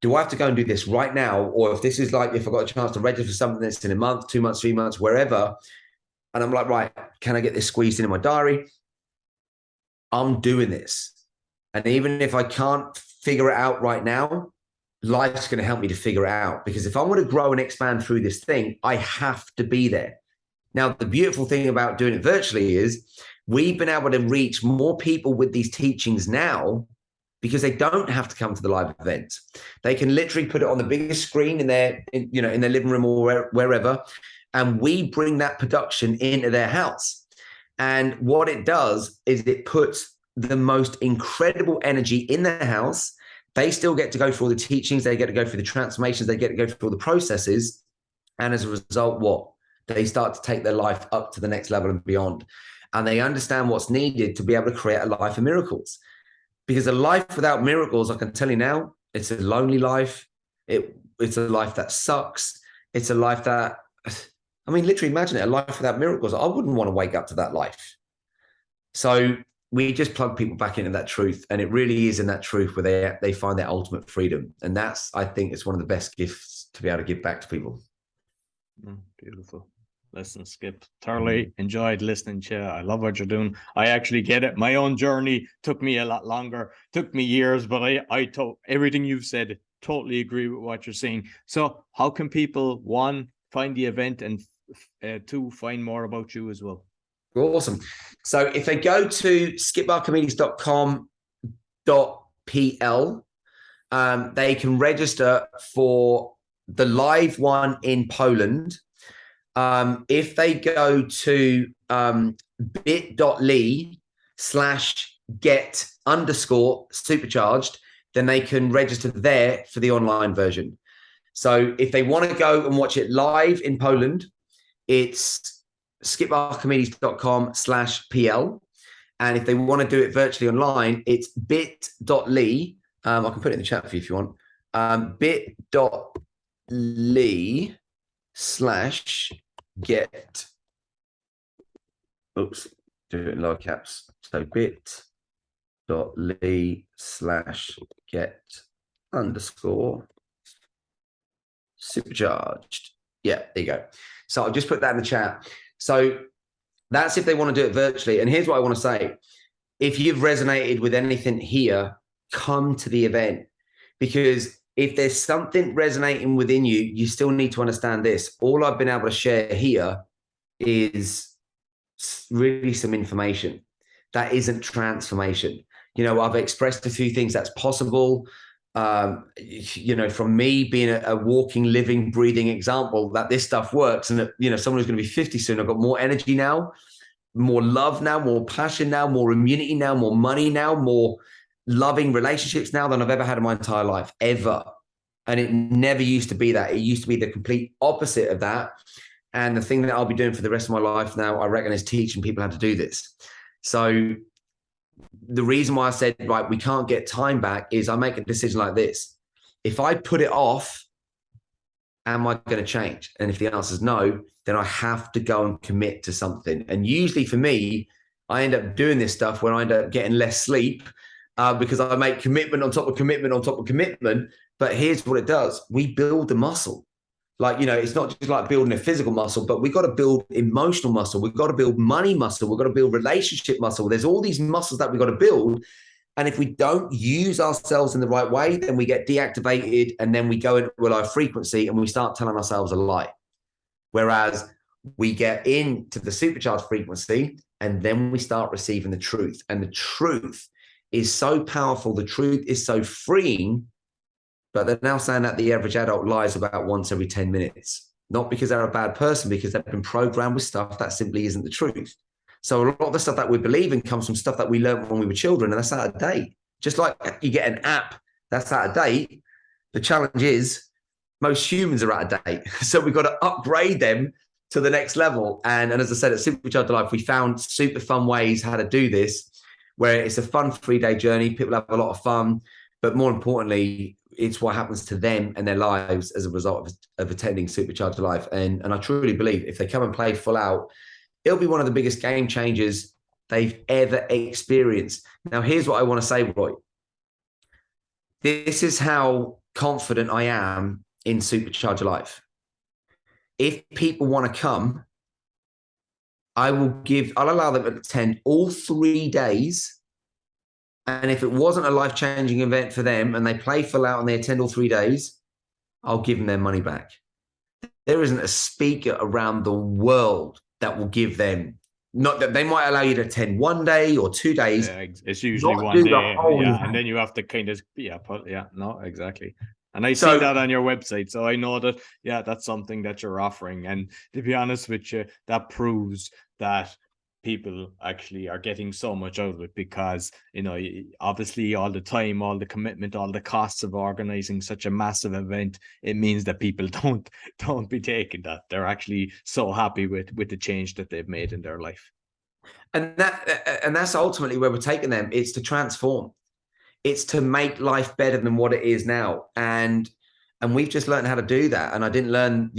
do I have to go and do this right now? Or if this is like, if I got a chance to register for something that's in a month, 2 months, 3 months, wherever, and I'm like, right, can I get this squeezed in my diary? I'm doing this. And even if I can't figure it out right now, life's going to help me to figure it out. Because if I want to grow and expand through this thing, I have to be there. Now, the beautiful thing about doing it virtually is we've been able to reach more people with these teachings now because they don't have to come to the live events. They can literally put it on the biggest screen in their living room or wherever, and we bring that production into their house. And what it does is it puts the most incredible energy in their house. They still get to go through all the teachings. They get to go through the transformations. They get to go through all the processes. And as a result, what? They start to take their life up to the next level and beyond. And they understand what's needed to be able to create a life of miracles. Because a life without miracles, I can tell you now, it's a lonely life. It's a life that sucks. It's a life that, literally imagine it, a life without miracles. I wouldn't want to wake up to that life. So we just plug people back into that truth. And it really is in that truth where they find their ultimate freedom. And that's, I think, it's one of the best gifts to be able to give back to people. Beautiful. Listen, Skip, thoroughly enjoyed listening to you. I love what you're doing. I actually get it. My own journey took me a lot longer, took me years, but I everything you've said, totally agree with what you're saying. So how can people, one, find the event, and two, find more about you as well? Awesome. So if they go to skiparchimedes.com.pl, they can register for the live one in Poland. If they go to bit.ly/get_supercharged, then they can register there for the online version. So if they want to go and watch it live in Poland, it's skiparchimedes.com/pl. And if they want to do it virtually online, it's bit.ly. I can put it in the chat for you if you want. bit.ly/get. Oops, do it in lower caps. So bit.ly/get_supercharged. Yeah, there you go. So I'll just put that in the chat. So that's if they want to do it virtually. And here's what I want to say. If you've resonated with anything here, come to the event, because if there's something resonating within you, you still need to understand this. All I've been able to share here is really some information. That isn't transformation. I've expressed a few things that's possible. From me being a walking, living, breathing example that this stuff works, and that, someone who's going to be 50 soon, I've got more energy now, more love now, more passion now, more immunity now, more money now, more loving relationships now than I've ever had in my entire life, ever. And it never used to be that. It used to be the complete opposite of that. And the thing that I'll be doing for the rest of my life now, I reckon, is teaching people how to do this. So the reason why I said, right, we can't get time back is I make a decision like this. If I put it off, am I going to change? And if the answer is no, then I have to go and commit to something. And usually for me, I end up doing this stuff when I end up getting less sleep because I make commitment on top of commitment on top of commitment. But here's what it does. We build the muscle. It's not just like building a physical muscle, but we've got to build emotional muscle. We've got to build money muscle. We've got to build relationship muscle. There's all these muscles that we've got to build. And if we don't use ourselves in the right way, then we get deactivated, and then we go into a low frequency and we start telling ourselves a lie. Whereas we get into the supercharged frequency and then we start receiving the truth. And the truth is so powerful. The truth is so freeing. But they're now saying that the average adult lies about once every 10 minutes, not because they're a bad person, because they've been programmed with stuff that simply isn't the truth. So a lot of the stuff that we believe in comes from stuff that we learned when we were children, and that's out of date. Just like you get an app that's out of date, the challenge is most humans are out of date. So we've got to upgrade them to the next level. And as I said, at Supercharge Life, we found super fun ways how to do this, where it's a fun 3-day journey. People have a lot of fun, but more importantly, it's what happens to them and their lives as a result of attending Supercharge Life. And I truly believe if they come and play full out, it'll be one of the biggest game changers they've ever experienced. Now, here's what I want to say, Roy. This is how confident I am in Supercharge Life. If people want to come, I'll allow them to attend all 3 days. And if it wasn't a life-changing event for them and they play full out and they attend all 3 days, I'll give them their money back. There isn't a speaker around the world that will give them, not that they might allow you to attend 1 day or 2 days. Yeah, it's usually 1 day. Yeah, and then you have to kind of, no, exactly. And I see that on your website. So I know that, yeah, that's something that you're offering. And to be honest with you, that proves that people actually are getting so much out of it, because, you know, obviously all the time, all the commitment, all the costs of organizing such a massive event, it means that people don't be taking that. They're actually so happy with the change that they've made in their life. And that's ultimately where we're taking them. It's to transform. It's to make life better than what it is now. And we've just learned how to do that. And I didn't learn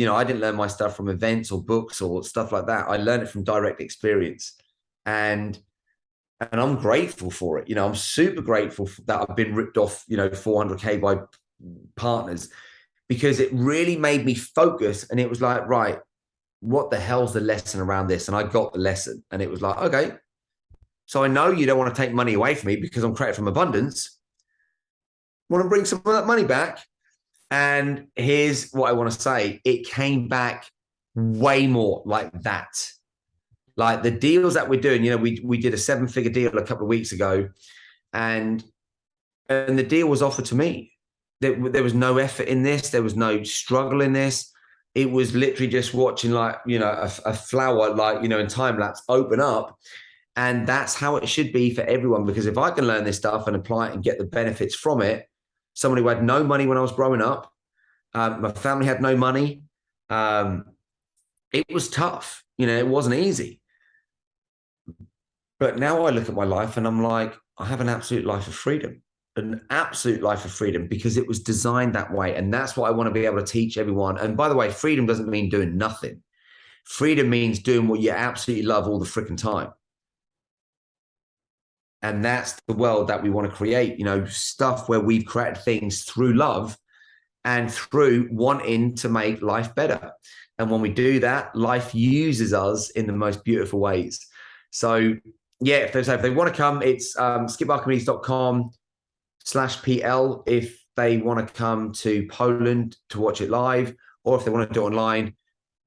my stuff from events or books or stuff like that. I learned it from direct experience. And I'm grateful for it. You know, I'm super grateful that I've been ripped off, 400K by partners, because it really made me focus. And it was like, right, what the hell's the lesson around this? And I got the lesson. And it was like, okay, so I know you don't want to take money away from me because I'm created from abundance. I want to bring some of that money back. And here's what I want to say. It came back way more like that. Like the deals that we're doing, we did a 7-figure deal a couple of weeks ago, and the deal was offered to me. There was no effort in this. There was no struggle in this. It was literally just watching a flower, in time lapse open up. And that's how it should be for everyone, because if I can learn this stuff and apply it and get the benefits from it, someone who had no money when I was growing up, my family had no money. It was tough. It wasn't easy. But now I look at my life and I'm like, I have an absolute life of freedom, because it was designed that way. And that's what I want to be able to teach everyone. And by the way, freedom doesn't mean doing nothing. Freedom means doing what you absolutely love all the freaking time. And that's the world that we want to create, stuff where we've created things through love and through wanting to make life better. And when we do that, life uses us in the most beautiful ways. So yeah, if they want to come, it's skiparchimedes.com/PL. If they want to come to Poland to watch it live, or if they want to do it online,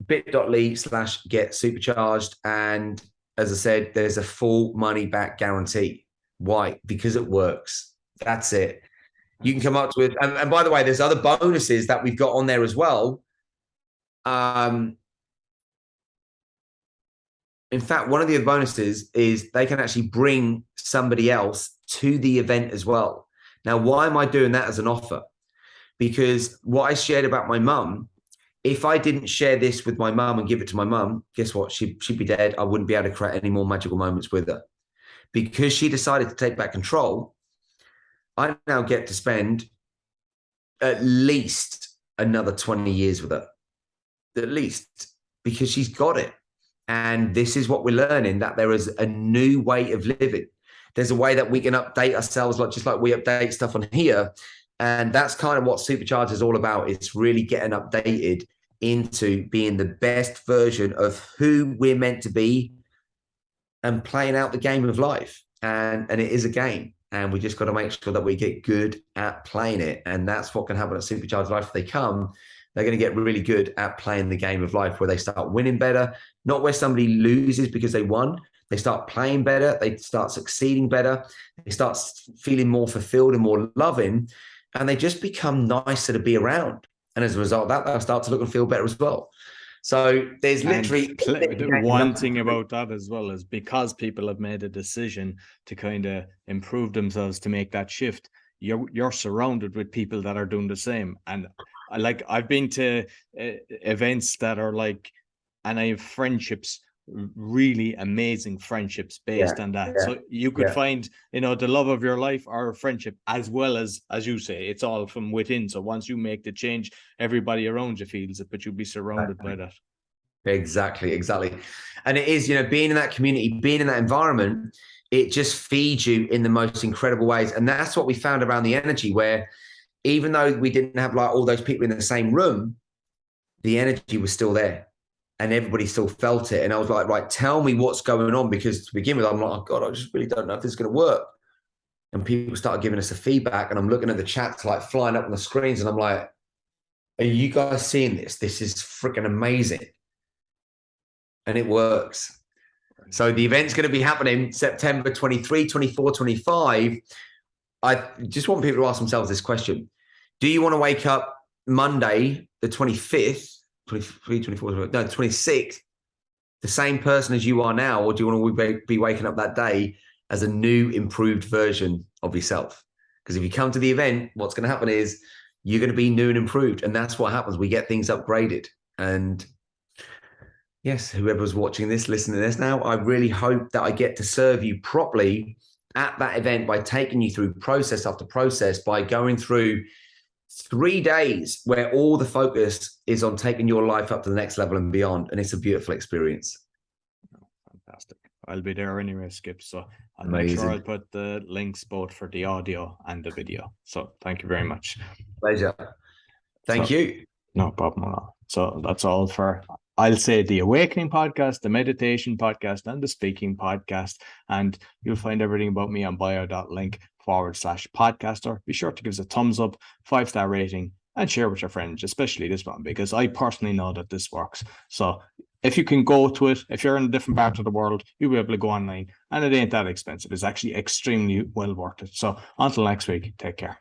bit.ly/get-supercharged. And as I said, there's a full money back guarantee. Why? Because it works. That's it. You can come up with, and by the way, there's other bonuses that we've got on there as well. In fact, one of the bonuses is they can actually bring somebody else to the event as well. Now, why am I doing that as an offer? Because what I shared about my mum, if I didn't share this with my mum and give it to my mum, guess what? She'd be dead. I wouldn't be able to create any more magical moments with her. Because she decided to take back control, I now get to spend at least another 20 years with her. At least, because she's got it. And this is what we're learning, that there is a new way of living. There's a way that we can update ourselves, just like we update stuff on here. And that's kind of what Supercharge is all about. It's really getting updated into being the best version of who we're meant to be and playing out the game of life. And it is a game. And we just got to make sure that we get good at playing it. And that's what can happen at Supercharge Life. If they come, they're going to get really good at playing the game of life, where they start winning better, not where somebody loses because they won. They start playing better. They start succeeding better. They start feeling more fulfilled and more loving. And they just become nicer to be around. And as a result of that, they'll start to look and feel better as well. So there's literally one thing about that as well is, because people have made a decision to kind of improve themselves, to make that shift, you're surrounded with people that are doing the same. And I've been to events that are like and I have friendships, really amazing friendships based on that. So you could find, you know, the love of your life or a friendship, as well as you say, it's all from within. So once you make the change, everybody around you feels it, but you'll be surrounded by that. Exactly. And it is, you know, being in that community, being in that environment, it just feeds you in the most incredible ways. And that's what we found around the energy, where even though we didn't have like all those people in the same room, the energy was still there and everybody still felt it. And I was like, right, tell me what's going on, because to begin with, I'm like, oh God, I just really don't know if this is going to work. And people started giving us a feedback, and I'm looking at the chats like flying up on the screens, and I'm like, are you guys seeing this? This is freaking amazing. And it works. So the event's going to be happening September 23, 24, 25. I just want people to ask themselves this question. Do you want to wake up Monday, the 25th, 23, 24, no, 26th, the same person as you are now? Or do you want to be waking up that day as a new, improved version of yourself? Because if you come to the event, what's going to happen is you're going to be new and improved. And that's what happens. We get things upgraded. And yes, whoever's watching this, listening to this now, I really hope that I get to serve you properly at that event by taking you through process after process, by going through 3 days where all the focus is on taking your life up to the next level and beyond. And it's a beautiful experience. Fantastic. I'll be there anyway, Skip. So I'll Amazing. make sure I'll put the links both for the audio and the video. So thank you very much. Pleasure. Thank you. No problem at all. So that's all for, I'll say, the Awakening podcast, the meditation podcast, and the speaking podcast. And you'll find everything about me on bio.link/podcaster. Be sure to give us a thumbs up, 5-star rating, and share with your friends, especially this one, because I personally know that this works. So if you can go to it, if you're in a different part of the world, you'll be able to go online, and it ain't that expensive. It's actually extremely well worth it. So until next week, take care.